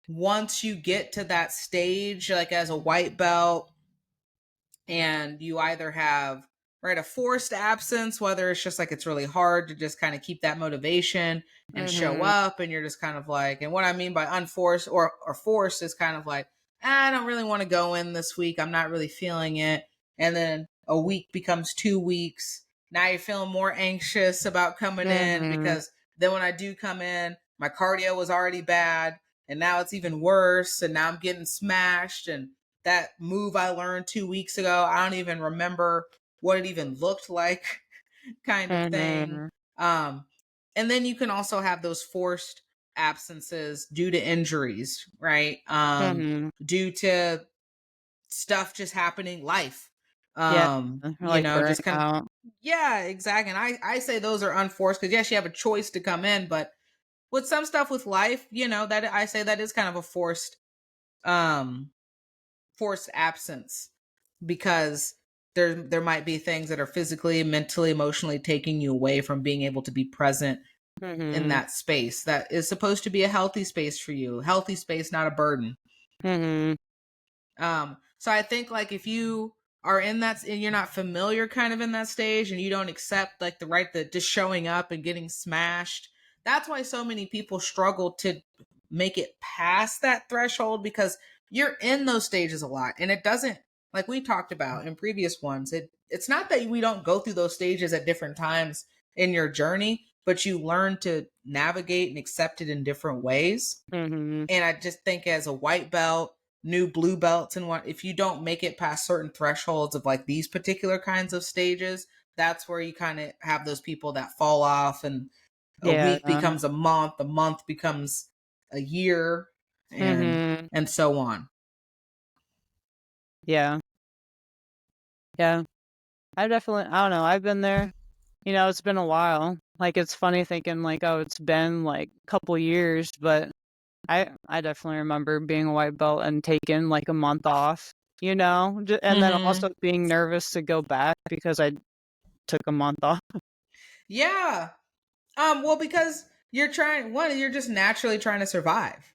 once you get to that stage, like as a white belt, and you either have, right, a forced absence, whether it's just like it's really hard to just kind of keep that motivation and show up, and you're just kind of like, and what I mean by unforced or forced is kind of like, I don't really want to go in this week, I'm not really feeling it. And then a week becomes 2 weeks, now you're feeling more anxious about coming in, because then when I do come in, my cardio was already bad, and now it's even worse, and now I'm getting smashed. And that move I learned 2 weeks ago, I don't even remember what it even looked like, kind of thing. And then you can also have those forced absences due to injuries, right? Due to stuff just happening, life. Yeah, You like know, just kind of, burnout. yeah, exactly. And I say those are unforced, because yes, you have a choice to come in, but with some stuff with life, you know, that I say that is kind of a um forced absence, because there might be things that are physically, mentally, emotionally taking you away from being able to be present in that space that is supposed to be a healthy space for you, healthy space, not a burden. So I think like if you are in that and you're not familiar kind of in that stage, and you don't accept like the just showing up and getting smashed, that's why so many people struggle to make it past that threshold, because you're in those stages a lot, and it doesn't, like we talked about in previous ones, it's not that we don't go through those stages at different times in your journey, but you learn to navigate and accept it in different ways. And I just think as a white belt, new blue belts, and what, if you don't make it past certain thresholds of like these particular kinds of stages, that's where you kind of have those people that fall off, and a Yeah. week becomes a month becomes a year, and so on. Yeah. Yeah. I don't know, I've been there. You know, it's been a while. Like, it's funny thinking like, oh, it's been like a couple years, but I definitely remember being a white belt and taking like a month off, you know, and then also being nervous to go back because I took a month off. Yeah. Well, because you're just naturally trying to survive.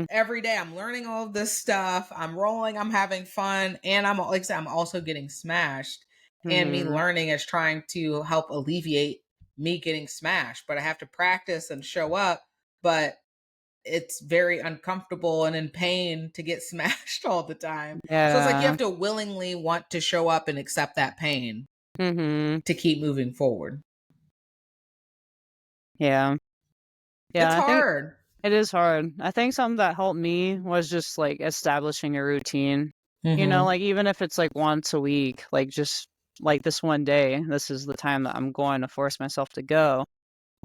Every day I'm learning all of this stuff, I'm rolling, I'm having fun, and I'm, like I said, I'm also getting smashed. And me learning is trying to help alleviate me getting smashed, but I have to practice and show up. But it's very uncomfortable and in pain to get smashed all the time. So it's like you Yeah. have to willingly want to show up and accept that pain to keep moving forward. Yeah. Yeah, It's I think hard. it is hard. I think something that helped me was just like establishing a routine. You know, Mm-hmm. like even if it's like once a week, like just like this one day, this is the time that I'm going to force myself to go.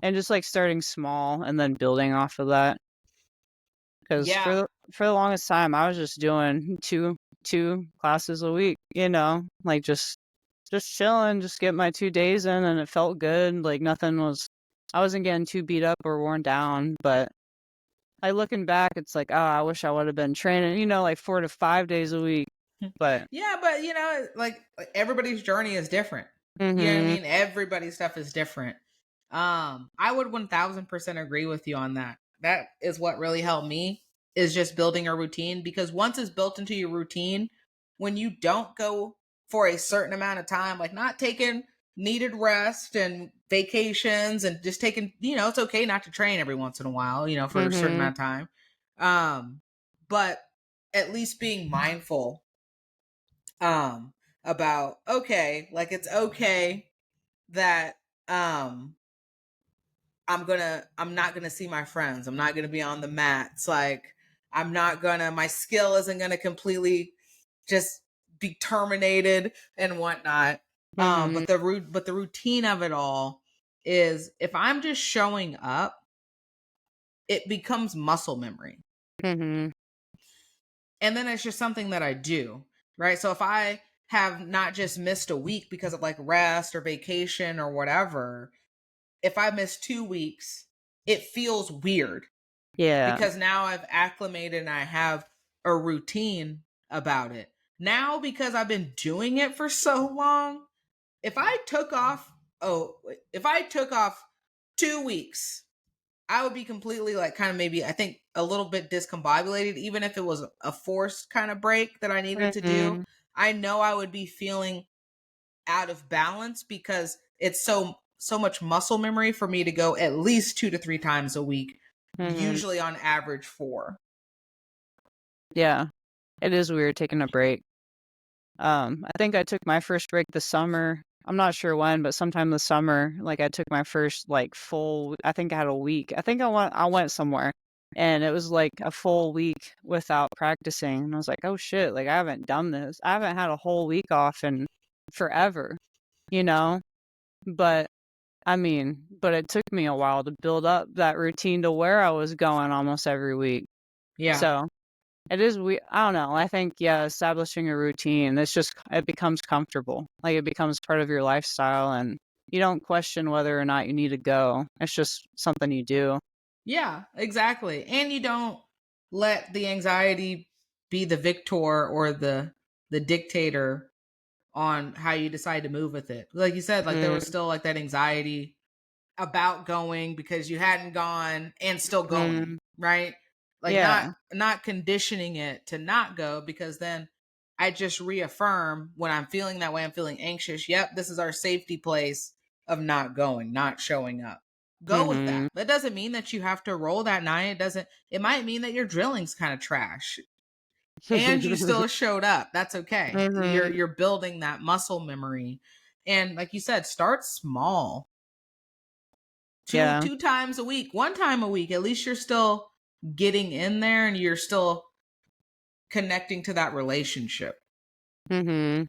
And just like starting small and then building off of that. Because Yeah. for the longest time, I was just doing two classes a week. You know, like just chilling, just get my 2 days in, and it felt good. Like nothing was, I wasn't getting too beat up or worn down. But like looking back, it's like, oh, I wish I would have been training. You know, like 4 to 5 days a week. But Yeah, but you know, like everybody's journey is different. You know what I mhm, mean? Everybody's stuff is different. I would 1000% agree with you on that. That is what really helped me, is just building a routine, because once it's built into your routine, when you don't go for a certain amount of time, like not taking needed rest and vacations, and just taking, you know, it's okay not to train every once in a while, you know, for a certain mhm, amount of time. But at least being mindful um about, okay, like it's okay that um I'm not gonna see my friends, I'm not gonna be on the mats, like my skill isn't gonna completely just be terminated and whatnot. mhm, But the routine of it all is, if I'm just showing up, it becomes muscle memory, mhm, and then it's just something that I do, right? So if I have not just missed a week because of like rest or vacation or whatever, if I miss 2 weeks, it feels weird. Yeah. because now I've acclimated and I have a routine about it. Now, because I've been doing it for so long, if I took off, if I took off 2 weeks, I would be completely like kind of maybe I think a little bit discombobulated, even if it was a forced kind of break that I needed to do. Mm-hmm. I know I would be feeling out of balance because it's so much muscle memory for me to go at least 2 to 3 times a week, Mm-hmm. usually on average 4. Yeah. It is weird taking a break. I think I took my first break this summer. I'm not sure when, but sometime this summer, like I took my first like full. I think I had a week. I think I went somewhere, and it was like a full week without practicing. And I was like, oh shit! Like I haven't done this. I haven't had a whole week off in forever, you know. But I mean, but it took me a while to build up that routine to where I was going almost every week. Yeah. So it is we I don't know. I think yeah, establishing a routine, it becomes comfortable. Like it becomes part of your lifestyle and you don't question whether or not you need to go. It's just something you do. Yeah, exactly. And you don't let the anxiety be the victor or the dictator on how you decide to move with it. Like you said, like there was still like that anxiety about going because you hadn't gone and still going, Mm-hmm. right? Like Yeah. not conditioning it to not go because then I just reaffirm when I'm feeling that way, I'm feeling anxious. Yep, this is our safety place of not going, not showing up. Go with Mm-hmm. that. That doesn't mean that you have to roll that night. It might mean that your drilling's kind of trash and you still showed up. That's okay. Mm-hmm. You're building that muscle memory. And like you said, start small. Two Yeah. two times a week, 1 time a week. At least you're still getting in there and you're still connecting to that relationship. Mm-hmm.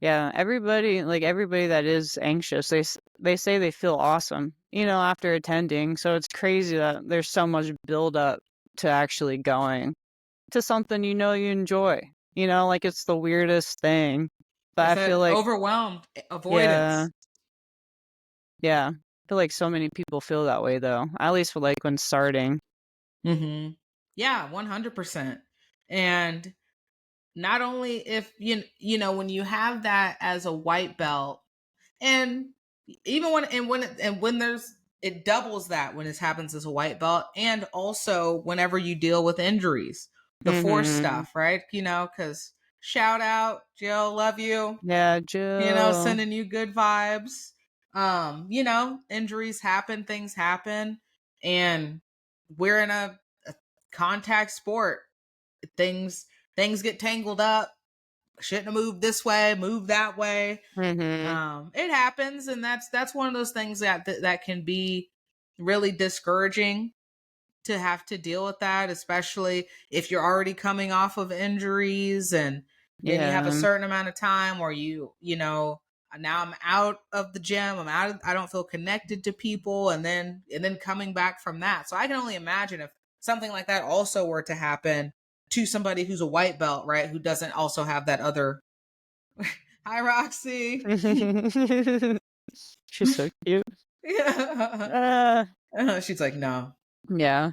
Yeah. Everybody that is anxious, they say they feel awesome, after attending. So it's crazy that there's so much build up to actually going to something you enjoy. Like it's the weirdest thing. But It's I feel that like, overwhelmed yeah, avoidance. yeah. I feel like so many people feel that way though. At least for like when starting. Mm-hmm. Yeah, 100%. And not only if when you have that as a white belt, and even when there's it doubles that when it happens as a white belt, and also whenever you deal with injuries, the force Mm-hmm. stuff, right? Because shout out Jill, love you, Yeah, Jill. sending you good vibes. Injuries happen, things happen, and we're in a contact sport. Things get tangled up. Shouldn't have moved this way, moved that way. Mm-hmm. It happens, and that's one of those things that can be really discouraging to have to deal with that, especially if you're already coming off of injuries and then you have a Yeah. certain amount of time where now I'm out of the gym, I don't feel connected to people, and then coming back from that. So I can only imagine if something like that also were to happen to somebody who's a white belt, right, who doesn't also have that other hi Roxy. She's so cute. Yeah. Uh, She's like, no. yeah.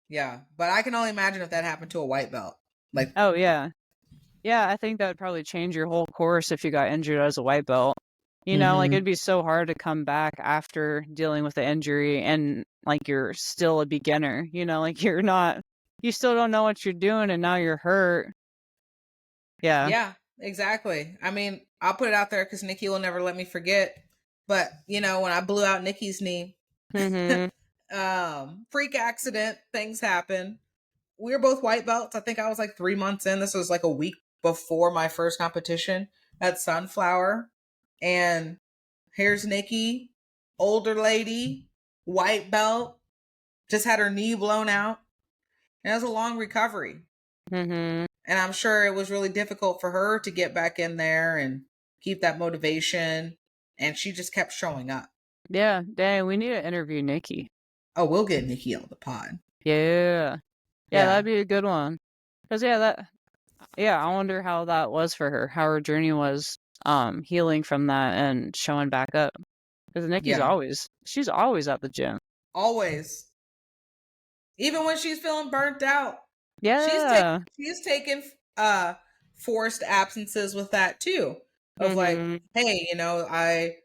Yeah, but I can only imagine if that happened to a white belt. Like, Oh, yeah. Yeah, I think that would probably change your whole course if you got injured as a white belt. Like mm-hmm. it'd be so hard to come back after dealing with the injury and like you're still a beginner, like you still don't know what you're doing and now you're hurt. Yeah. Yeah, exactly. I mean, I'll put it out there because Nikki will never let me forget. But when I blew out Nikki's knee, Mhm. freak accident, things happen. We were both white belts. I think I was like 3 months in. This was like a week before my first competition at Sunflower. And here's Nikki, older lady, white belt, just had her knee blown out. And it was a long recovery. Mhm. And I'm sure it was really difficult for her to get back in there and keep that motivation. And she just kept showing up. Yeah, dang, we need to interview Nikki. Oh, we'll get Nikki on the pod. Yeah. Yeah, Yeah. that'd be a good one. Cuz I wonder how that was for her. How her journey was healing from that and showing back up. Cuz Yeah. She's always at the gym. Always. Even when she's feeling burnt out. Yeah. She's taken forced absences with that too. Of like, Mm-hmm. hey,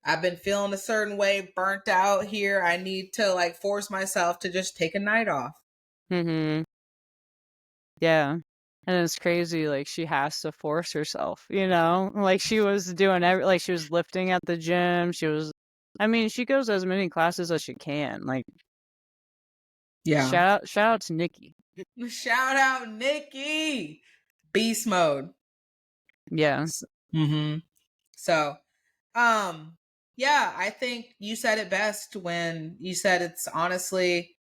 I've been feeling a certain way, burnt out here. I need to like force myself to just take a night off. Mm-hmm. Yeah. And it's crazy, like she has to force herself, Like she was doing like she was lifting at the gym. I mean, she goes as many classes as she can. Like Yeah. shout out to Nikki. Shout out Nikki. Beast mode. Yeah. Mm-hmm. So, yeah, I think you said it best when you said it's honestly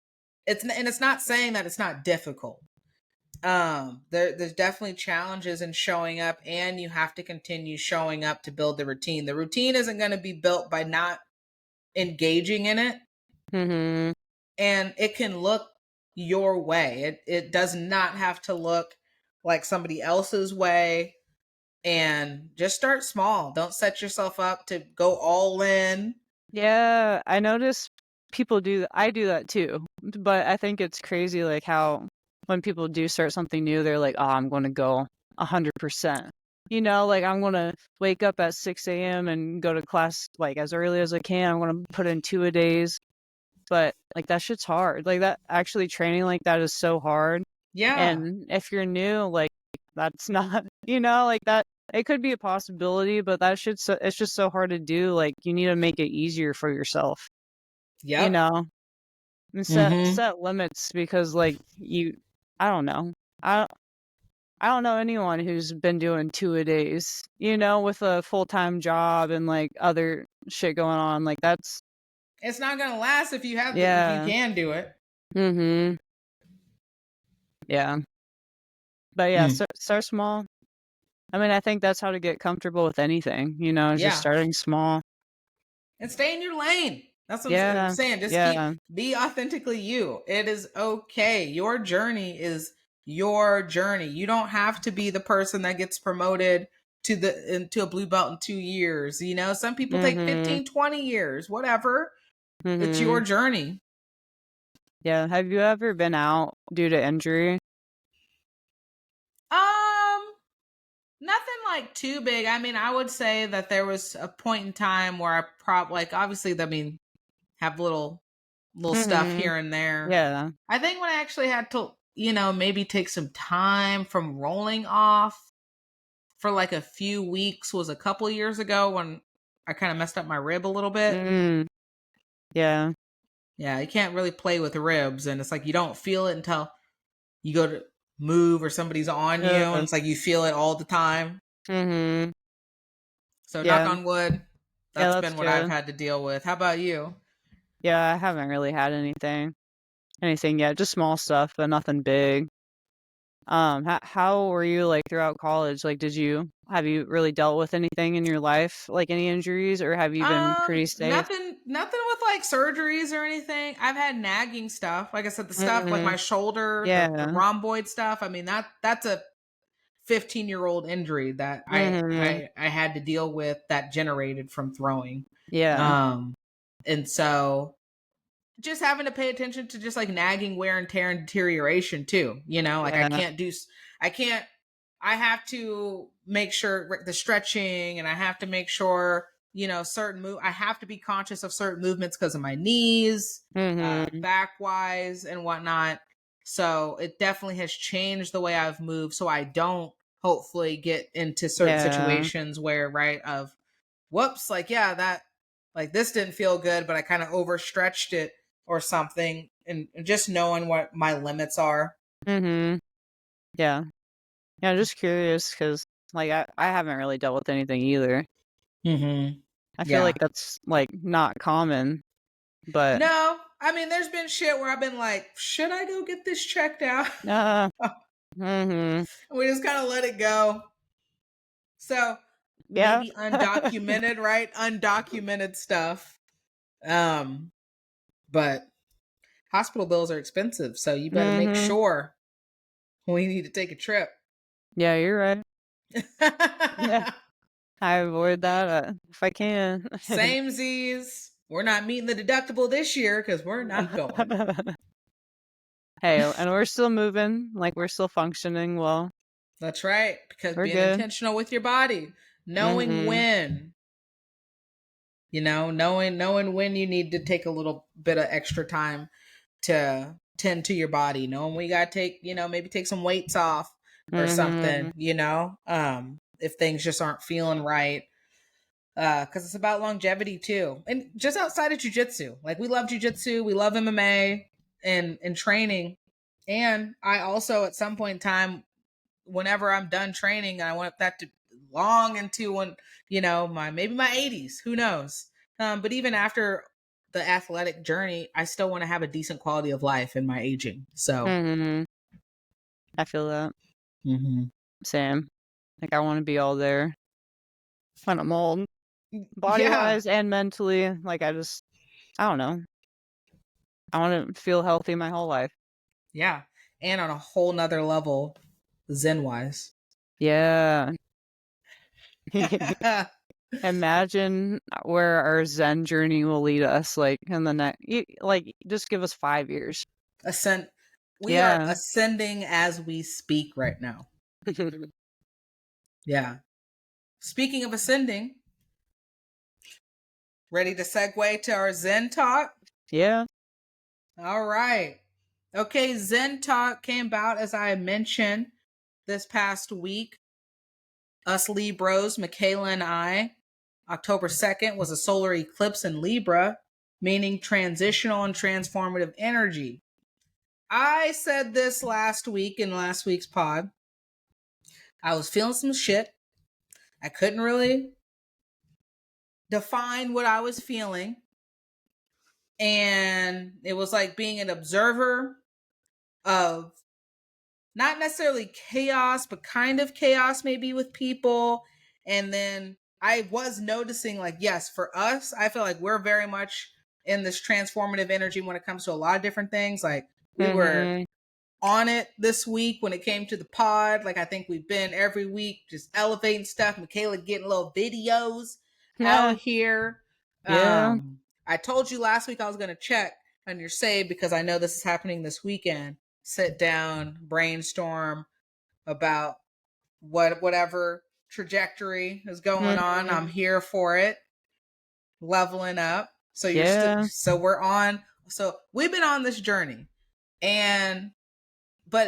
it's not saying that it's not difficult. There's definitely challenges in showing up, and you have to continue showing up to build the routine. The routine isn't going to be built by not engaging in it, Mm-hmm. and it can look your way. It does not have to look like somebody else's way. And just start small. Don't set yourself up to go all in. Yeah, I notice people do I do that too. But I think it's crazy like how when people do start something new, they're like, "Oh, I'm going to go 100%." Like I'm going to wake up at 6 a.m. and go to class like as early as I can. I'm going to put in 2 a days. But like that shit's hard. Like that actually training like that is so hard. Yeah. And if you're new, like that's not, like that it could be a possibility, but it's just so hard to do. Like you need to make it easier for yourself, you Yep. know, and Mm-hmm. set limits because like I don't know. I don't know anyone who's been doing 2 a days, with a full-time job and like other shit going on. Like that's It's not gonna last if if you yeah. can do it. Mm-hmm. Yeah. But yeah, Mm. start small. I mean, I think that's how to get comfortable with anything, just Yeah. starting small. And stay in your lane. That's what I'm Yeah. saying. Just Yeah. be authentically you. It is okay. Your journey is your journey. You don't have to be the person that gets promoted into a blue belt in 2 years. Some people take Mhm. 15, 20 years, whatever. It's your Mhm. journey. Yeah. Have you ever been out due to injury? Um, Nothing like too big. I mean, I would say that there was a point in time where I probably like obviously have little stuff Mhm. here and there. Yeah. I think when I actually had to, maybe take some time from rolling off for like a few weeks was a couple years ago when I kind of messed up my rib a little bit. Mm. Yeah. Yeah, you can't really play with ribs, and it's like you don't feel it until you go to move or somebody's on you, and it's like you feel it all the time. Mhm. So knock Yeah. on wood, Yeah, that's that's been what I've good. had to deal with. How about you? Yeah, I haven't really had anything yet, just small stuff, but nothing big. How were you like throughout college? Like, have you really dealt with anything in your life, like any injuries, or have you been pretty safe? Nothing with like surgeries or anything. I've had nagging stuff. Like I said, the stuff like Mhm. my shoulder, the Yeah. rhomboid stuff. I mean that's a 15-year-old injury that Mhm. I had to deal with that generated from throwing. Yeah. Um and so just having to pay attention to just like nagging wear and tear and deterioration too. Like Yeah. I can't I have to make sure the stretching, and I have to make sure, certain I have to be conscious of certain movements because of my knees, Mhm. back wise and whatnot. So it definitely has changed the way I've moved. So I don't hopefully get into certain Yeah. situations where, right, of whoops, like, yeah, that, like, this didn't feel good, but I kind of overstretched it or something. And just knowing what my limits are. Mhm. Yeah. Yeah, I'm just curious because like I haven't really dealt with anything either. Mm-hmm. I feel like Yeah. that's like not common, but No, I mean, there's been shit where I've been like, should I go get this checked out? uh mhm. We just kind of let it go. So Yeah. maybe undocumented, right? Undocumented stuff. Um, but hospital bills are expensive, so you better make Mhm. sure when you need to take a trip. Yeah, you're right. Yeah. I avoid that if I can. Same Z's. we're not meeting the deductible this year because we're not going. Hey, and we're still moving, like we're still functioning well. That's right, because We're being good. intentional with your body, knowing Mm-hmm. when, knowing when you need to take a little bit of extra time to tend to your body, knowing we got to take, maybe take some weights off or Mm-hmm. something, if things just aren't feeling right. Because it's about longevity too. And just outside of jujitsu, like we love jujitsu, we love MMA and training. And I also, at some point in time, whenever I'm done training, I want that to long into when, maybe my 80s, who knows? But even after the athletic journey, I still want to have a decent quality of life in my aging. So, Mm-hmm. I feel that. mm-hmm. Same. Like I want to be all there when I'm old, body Yeah, wise and mentally. Like I don't know. I want to feel healthy my whole life. yeah. And on a whole nother level, Zen wise. Yeah. Imagine where our Zen journey will lead us, like in the next, like just give us 5 years. Ascend. We are Yeah. ascending as we speak right now. Yeah. Speaking of ascending, ready to segue to our Zen talk? Yeah. All right. Okay, Zen talk came about as I mentioned this past week. Us Libras, Michaela and I, October 2nd was a solar eclipse in Libra, meaning transitional and transformative energy. I said this last week in last week's pod. I was feeling some shit. I couldn't really define what I was feeling. And it was like being an observer of not necessarily chaos, but kind of chaos maybe with people. And then I was noticing, like, yes, for us, I feel like we're very much in this transformative energy when it comes to a lot of different things. Like, we were Mm-hmm. on it this week when it came to the pod. Like, I think we've been every week just elevating stuff. Michaela getting little videos Yeah. out here. Yeah. I told you last week I was going to check on your save because I know this is happening this weekend. Sit down, brainstorm about whatever trajectory is going on. I'm Mm-hmm. here for it. Leveling up. So Yeah. so we're on. So we've been on this journey, and but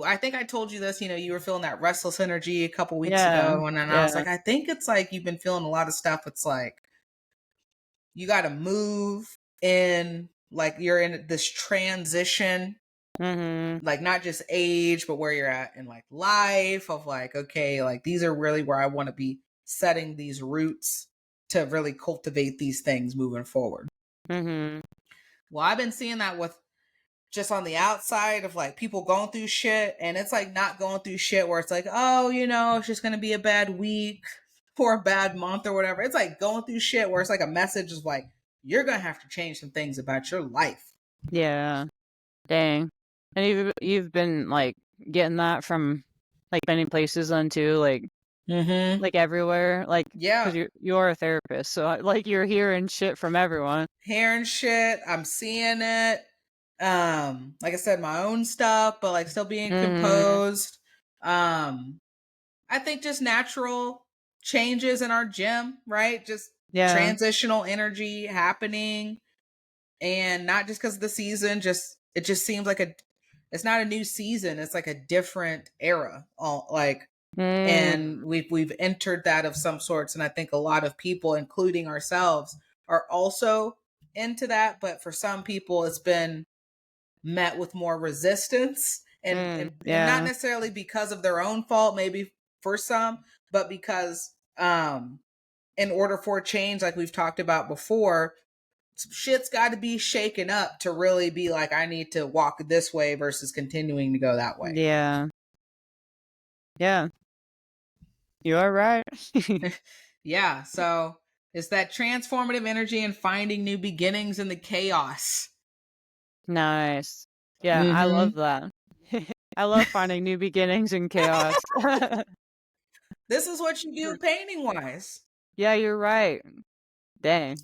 I think I told you this. You were feeling that restless energy a couple weeks Yeah. ago, and then I was Yeah. like, I think it's like you've been feeling a lot of stuff. It's like you got to move in, like you're in this transition, Mm-hmm. like not just age, but where you're at in like life of like, okay, like these are really where I want to be setting these roots to really cultivate these things moving forward. Mm-hmm. Well, I've been seeing that with just on the outside of like people going through shit, and it's like not going through shit where it's like, oh, it's just gonna be a bad week or a bad month or whatever. It's like going through shit where it's like a message is like, you're gonna have to change some things about your life. Yeah. Dang. And you've been like getting that from like many places then too, Mm-hmm. like everywhere, like because Yeah. you are a therapist, so like you're hearing shit from everyone. Hearing shit. I'm seeing it. Like I said, my own stuff, but like still being Mm-hmm. composed. Um, I think just natural changes in our gym, right? Just Yeah. transitional energy happening, and not just because of the season. Just it just seems like it's not a new season. It's like a different era. All like, and Mm. we've entered that of some sorts, and I think a lot of people, including ourselves, are also into that. But for some people, it's been met with more resistance, and not Yeah. necessarily because of their own fault, maybe for some, but because in order for change, like we've talked about before, shit's got to be shaken up to really be like, I need to walk this way versus continuing to go that way. Yeah. Yeah. You are right. Yeah, so it's that transformative energy and finding new beginnings in the chaos. Nice. Yeah, I love Mm-hmm. that. I love finding new beginnings in chaos. This is what you do painting wise. Yeah, you're right. Dang.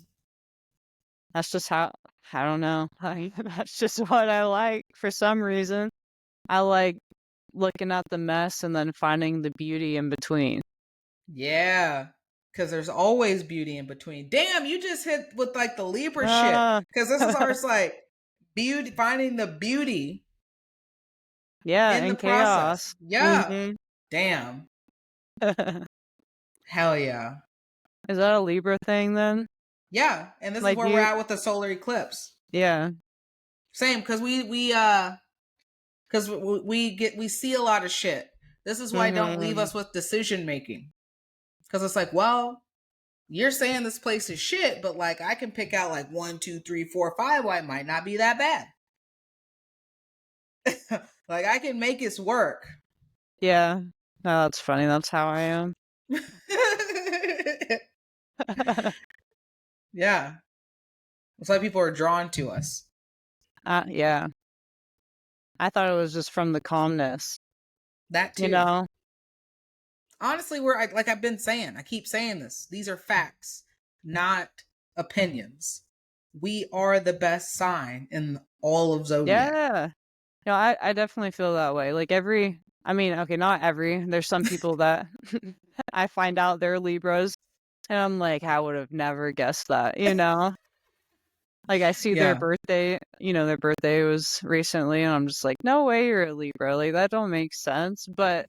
That's just how, I don't know. That's just what I like for some reason. I like looking at the mess and then finding the beauty in between. Yeah. Cause there's always beauty in between. Damn, you just hit with like the Libra shit. Ah. Cause this is ours like beauty, finding the beauty Yeah, in the and process. chaos. Yeah. Mhm. Damn. Hell yeah. Is that a Libra thing then? Yeah. And this is Like where we're you at with the solar eclipse. Yeah. Same, because we see a lot of shit. This is why don't leave Mhm. us with decision making. Because it's like, well, you're saying this place is shit, but like I can pick out like 1, 2, 3, 4, 5 why it might not be that bad. Like I can make it work. Yeah. No, that's funny. That's how I am. Yeah. That's why people are drawn to us. Yeah. I thought it was just from the calmness, That you too. know? Honestly, like I've been saying, I keep saying this. These are facts, not opinions. We are the best sign in all of Zodiac. Yeah. No, I definitely feel that way. Like I mean, okay, not every. There's some people that I find out they're Libras, and I'm like, I would have never guessed that, you know? Like I see their Yeah. birthday, their birthday was recently, and I'm just like, no way you're a Libra. Like that don't make sense. But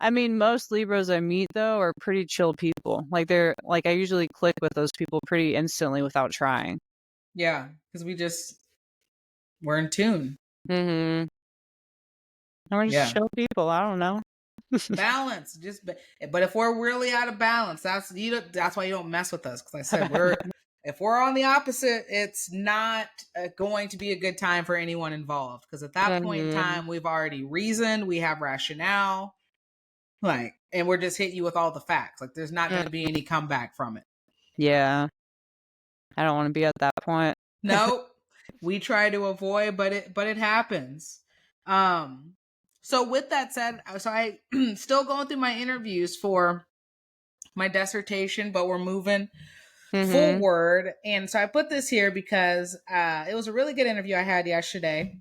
I mean, most Libras I meet though are pretty chill people. Like they're like I usually click with those people pretty instantly without trying. Yeah. Because we're in tune. Mm-hmm. And we're just Yeah. chill people. I don't know. Balance. But if we're really out of balance, that's why you don't mess with us. Because I said if we're on the opposite, it's not going to be a good time for anyone involved. Because at that point in Mm-hmm. time, we've already reasoned, we have rationale, like, and we're just hitting you with all the facts. Like, there's not going to be any comeback from it. Yeah. I don't want to be at that point. Nope. We try to avoid, but it happens. Um. So with that said, so I still going through my interviews for my dissertation, but we're moving Mm-hmm. forward. And so I put this here because it was a really good interview I had yesterday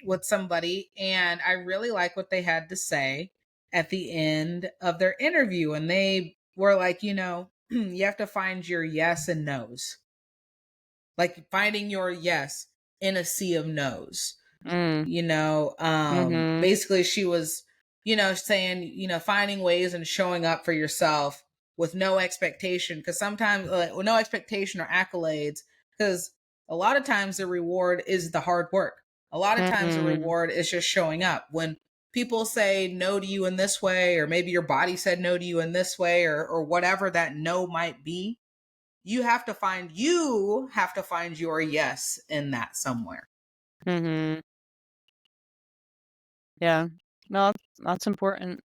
with somebody, and I really like what they had to say at the end of their interview. And they were like, you have to find your yes and no's, like finding your yes in a sea of no's. Mm. Mm-hmm. Basically she was, saying, finding ways and showing up for yourself with no expectation, because sometimes no expectation or accolades, because a lot of times the reward is the hard work. A lot of times the Mm-hmm. reward is just showing up. When people say no to you in this way, or maybe your body said no to you in this way, or whatever that no might be, you have to find your yes in that somewhere. Mm-hmm. Yeah. No, that's important.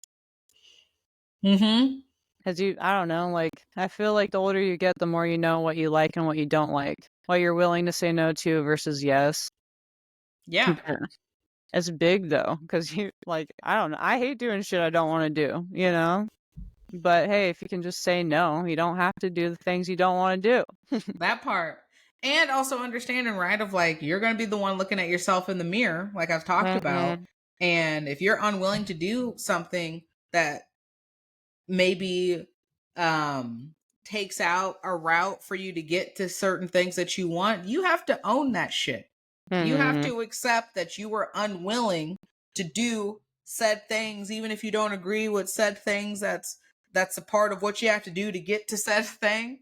Mm-hmm. Cause I don't know, like, I feel like the older you get, the more you know what you like and what you don't like. What you're willing to say no to versus yes. Yeah. It's big though, cause I don't know. I hate doing shit I don't want to do, you know? But hey, if you can just say no, you don't have to do the things you don't want to do. That part. And also understanding, right, of like you're going to be the one looking at yourself in the mirror, like I've talked about. Mm-hmm. And if you're unwilling to do something that maybe um takes out a route for you to get to certain things that you want, you have to own that shit. You have Mm-hmm. to accept that you were unwilling to do said things, even if you don't agree with said things. That's a part of what you have to do to get to said thing.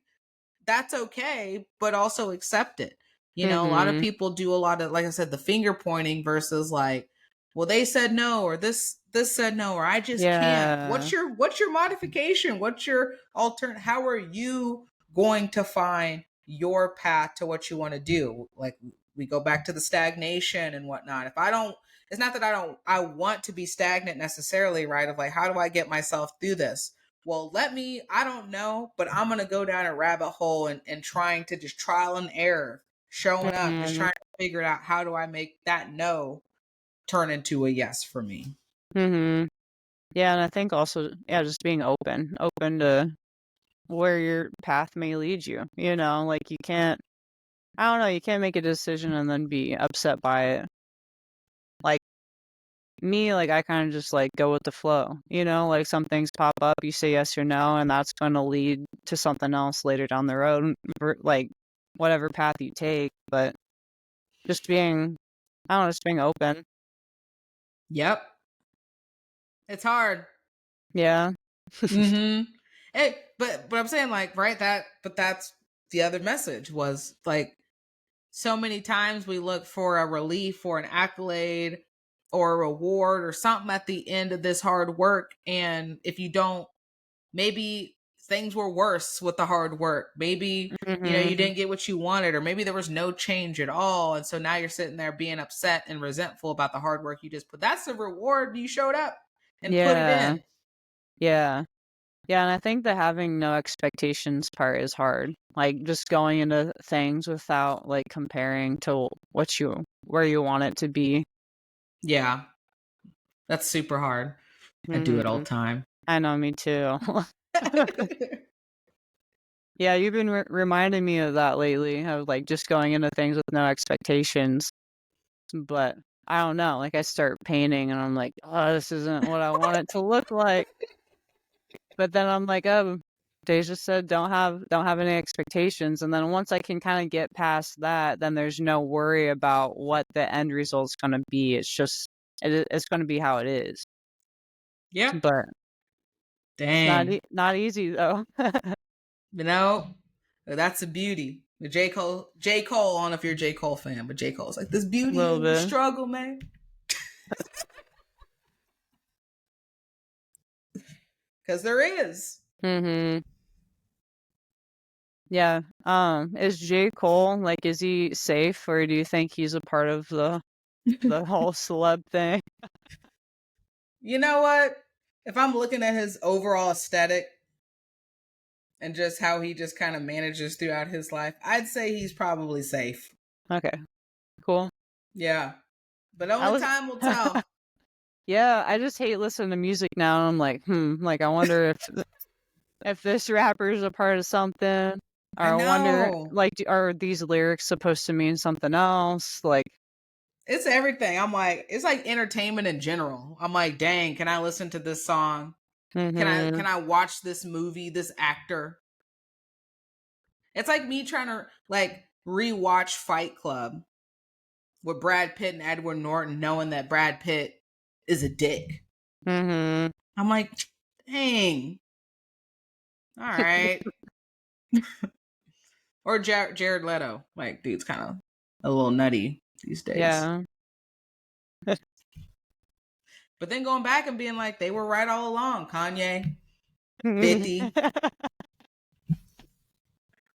That's okay, but also accept it. A lot of Mm-hmm. people do a lot of, like I said, the finger pointing versus like, well, they said no, or this said no, or I just can't. Yeah. What's your modification? What's your alternate? How are you going to find your path to what you want to do? Like, we go back to the stagnation and whatnot. If I don't, it's not that I want to be stagnant necessarily, right? Of like, how do I get myself through this? Well, I don't know, but I'm going to go down a rabbit hole and trying to just trial and error, showing up, just Mm-hmm. trying to figure out how do I make that no turn into a yes for me. Mm-hmm. Yeah, and I think also, yeah, just being open to where your path may lead you. Like you can't I don't know, you can't make a decision and then be upset by it. Like, me, like, I kinda just, like, go with the flow, you know? Like, some things pop up, you say yes or no, and that's gonna lead to something else later down the road, like, whatever path you take, but just being I don't know, just being open. Yep. It's hard. Yeah. Mm-hmm. Hey, but I'm saying like, right, that's the other message was like so many times we look for a relief or an accolade or a reward or something at the end of this hard work. And if you don't, maybe things were worse with the hard work. Maybe, you Mhm. didn't get what you wanted, or maybe there was no change at all. And so now you're sitting there being upset and resentful about the hard work you just put. That's the reward. You showed up and put it Yeah. in. Yeah. Yeah, and I think the having no expectations part is hard. Like, just going into things without, like, comparing to where you want it to be. Yeah. That's super hard. I do it all Mhm. the time. I know, me too. Yeah, you've been reminding me of that lately, of, like, just going into things with no expectations, but I don't know, like, I start painting and I'm like, "Oh, this isn't what I want it to look like." But then I'm like, "Oh, Deja said don't have any expectations," and then once I can kinda get past that, then there's no worry about what the end result's gonna be, it's just it's gonna be how it is. Yep. But it's Dang. not easy, though. You know, that's the beauty. The J. Cole, I don't know if you're a J. Cole fan, but J. Cole's like, this A beauty little in the bit. struggle, man. Because there is. Mhm. Yeah, is J. Cole, like, is he safe, or do you think he's a part of the whole celeb thing? You know what? If I'm looking at his overall aesthetic and just how he just kind of manages throughout his life, I'd say he's probably safe. Okay, cool. Yeah. But I only was time will tell. Yeah, I just hate listening to music now, and I'm like, like, I wonder if this rapper is a part of something, or I I wonder, know. like, are these lyrics supposed to mean something else? Like It's everything. I'm like, it's like entertainment in general. I'm like, dang, can I listen to this song? Can I mhm, can I watch this movie, this actor? It's like me trying to like rewatch Fight Club with Brad Pitt and Edward Norton, knowing that Brad Pitt is a dick. mhm. I'm like, dang, all right. Or Jared Leto, like, dude's kind of a little nutty these days. Yeah. But then going back and being like, they were right all along. Kanye, 50.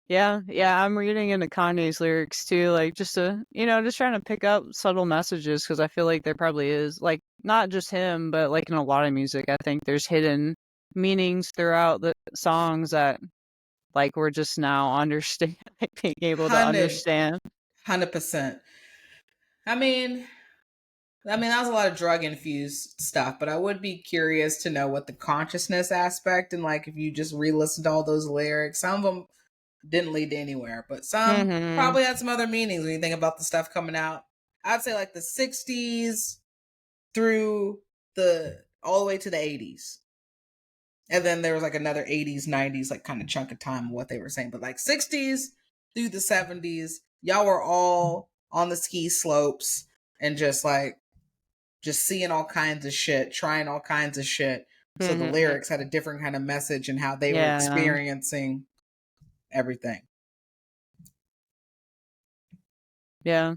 Yeah, yeah, I'm reading into Kanye's lyrics too, like, just to just trying to pick up subtle messages because I feel like there probably is, like, not just him, but, like, in a lot of music, I think there's hidden meanings throughout the songs that, like, we're just now understand like, being able to 100, understand. 100%. I mean, that was a lot of drug infused stuff, but I would be curious to know what the consciousness aspect and like if you just re listened to all those lyrics, some of them didn't lead to anywhere, but some Mhm. probably had some other meanings when you think about the stuff coming out. I'd say like the 60s through the all the way to the 80s. And then there was like another 80s, 90s, like kind of chunk of time of what they were saying. But like 60s through the 70s, y'all were all on the ski slopes and just seeing all kinds of shit, trying all kinds of shit. So the Mhm. lyrics had a different kind of message and how they were Yeah. experiencing everything. Yeah.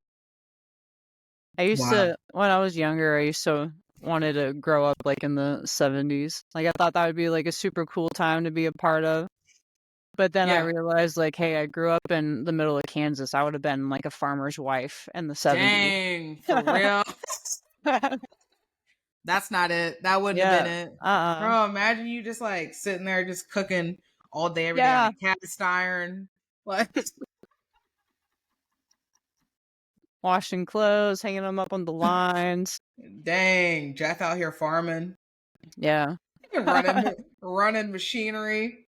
Wow. When I was younger, I used to wanted to grow up, like, in the '70s. Like, I thought that would be, like, a super cool time to be a part of. But then I Yeah. realized, like, hey, I grew up in the middle of Kansas. I would have been, like, a farmer's wife in the '70s. Dang, for real. That's not it. That wouldn't have been Yeah. it. Uh-uh. Bro, imagine you just like sitting there just cooking all day, every day on Yeah. a cast iron. Like, Washing clothes, hanging them up on the lines. dang, Jeff out here farming, Yeah. running machinery.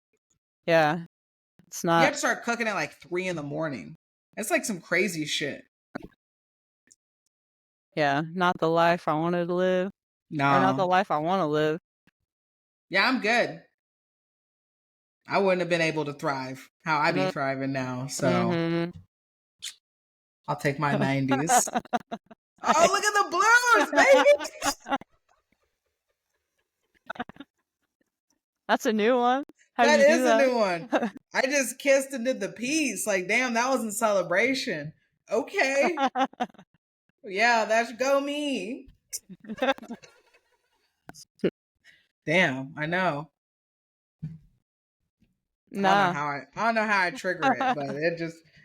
Yeah. It's You not have to start cooking at like 3 in the morning. It's like some crazy shit. Yeah, not the life I wanted to live. Or not the No. life I want to live. Yeah, I'm good. I wouldn't have been able to thrive how I be Mm-hmm. thriving now. So Mm-hmm. I'll take my 90s. Oh, look at the blues, baby. That's a new one. How'd That you do is a that? new one. I just kissed and did the peace. Like, damn, that was in celebration. Okay. Yeah, that's go me. Damn, I know. Nah. I don't know how I trigger it, but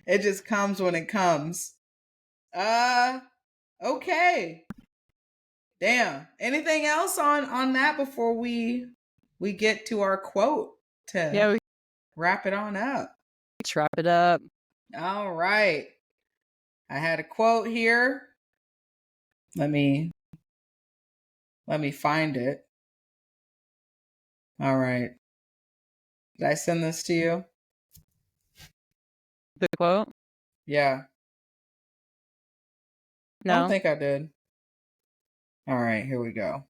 it just comes when it comes. Uh okay. Damn. Anything else on that before we get to our quote to Yeah, we wrap it on up? let's wrap it up. All right. I had a quote here. Let me find it. All right. Did I send this to you? The quote? Yeah. I don't No. think I did. All right, here we go.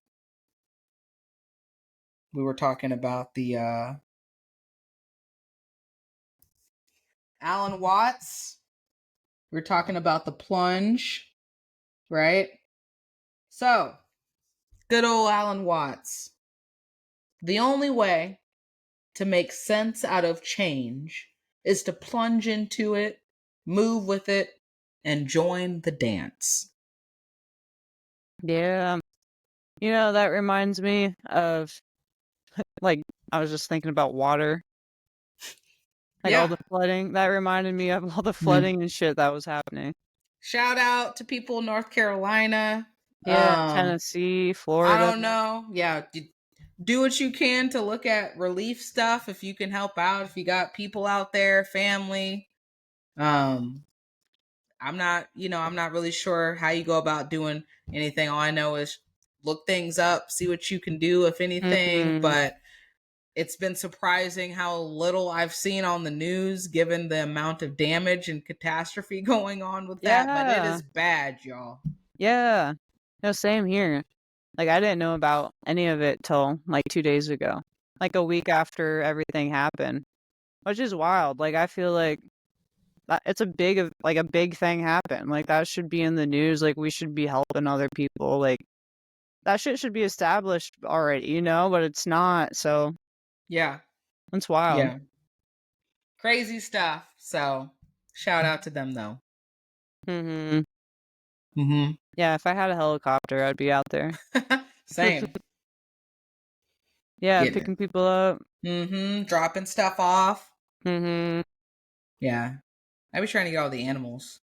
We were talking about the Alan Watts. We were talking about the plunge, right? So, good old Alan Watts. The only way to make sense out of change is to plunge into it, move with it, and join the dance. Yeah. You know, that reminds me of, like, I was just thinking about water. Like all Yeah. the flooding. That reminded me of all the Mm. flooding and shit that was happening. Shout out to people in North Carolina. Yeah, Tennessee, I Florida. don't know. Yeah, do what you can to look at relief stuff if you can help out. If you got people out there, family. Um, I'm not really sure how you go about doing anything. All I know is look things up, see what you can do, if anything. Mm-hmm. But it's been surprising how little I've seen on the news given the amount of damage and catastrophe going on with that. But it Yeah. is bad, y'all. Yeah. No, same here. Like I didn't know about any of it till like 2 days ago. Like a week after everything happened. Which is wild. Like I feel like it's a big thing happened. Like that should be in the news. Like we should be helping other people. Like that shit should be established already, you know, but it's not. So Yeah. it's wild. Yeah. Crazy stuff. So shout out to them though. Mm-hmm. Mm-hmm. Yeah, if I had a helicopter, I'd be out there. Same. Yeah, Getting it. picking people up. Mm-hmm. Dropping stuff off. Mm-hmm. Yeah. I be trying to get all the animals.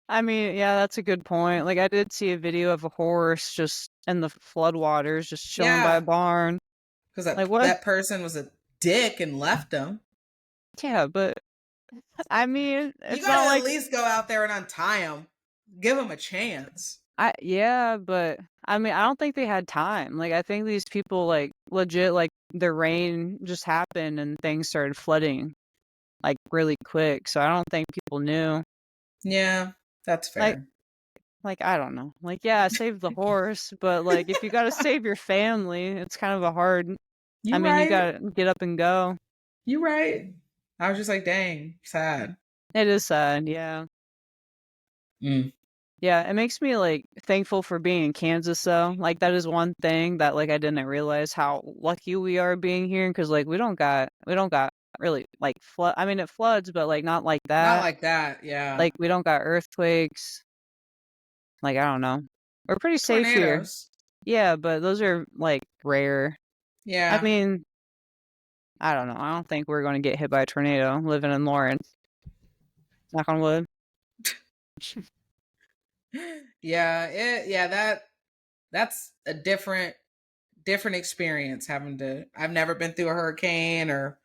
I mean, yeah, that's a good point. Like I did see a video of a horse just in the floodwaters, just chilling by a Yeah. barn. Because Like what? that person was a dick and left them. Yeah, but I mean, You it's not gotta at like least go out there and untie them. Give them a chance. but I mean, I don't think they had time. Like I think these people like legit like the rain just happened and things started flooding like really quick. So I don't think people knew. Yeah, that's Like fair. I don't know. Like yeah, save the horse, but like if you got to save your family, it's kind of a hard I You mean, you right. got to get up and go. You right. I was just like, dang, sad. It is sad, yeah. Mm. Yeah, it makes me like thankful for being in Kansas though. Like that is one thing that like I didn't realize how lucky we are being here because like we don't got really like flood. I mean it floods, but like not like Not that. like that. Yeah. Like we don't got earthquakes. Like I don't know. We're pretty safe here. Tornadoes. Yeah, but those are like rare. I Yeah. mean, I don't know. I don't think we're going to get hit by a tornado living in Lawrence. Knock on wood. That's a different experience having to I've never been through a hurricane or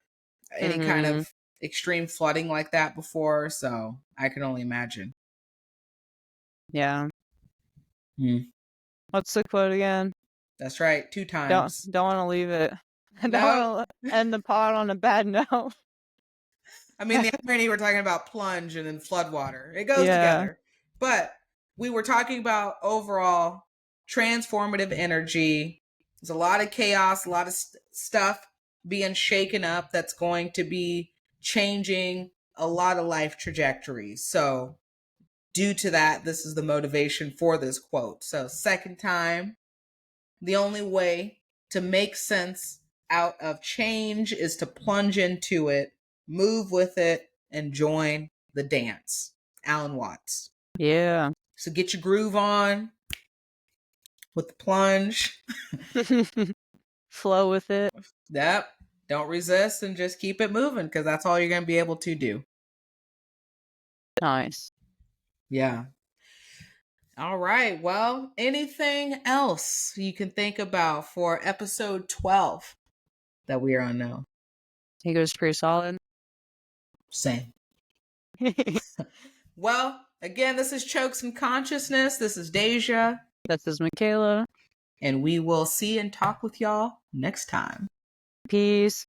any kind Mhm. of extreme flooding like that before, so I can only imagine. Yeah. Hmm. What's the quote again? That's right, 2 Don't times. don't want to leave it. I don't Nope. want to end the pod on a bad note. I mean, the irony, we're talking about plunge and then flood water. It goes together. But we were talking about overall transformative energy. There's a lot of chaos, a lot of stuff being shaken up that's going to be changing a lot of life trajectories. So, due to that, this is the motivation for this quote. So, second time, the only way to make sense out of change is to plunge into it, move with it, and join the dance. Alan Watts. Yeah. So get your groove on with the plunge. Flow with it. Yep. Don't resist and just keep it moving because that's all you're going to be able to do. Nice. Yeah. All right. Well, anything else you can think about for episode 12 that we are on now? I think it was pretty solid. Same. Well, again, this is Chokes and Consciousness. This is Deja. This is Michaela. And we will see and talk with y'all next time. Peace.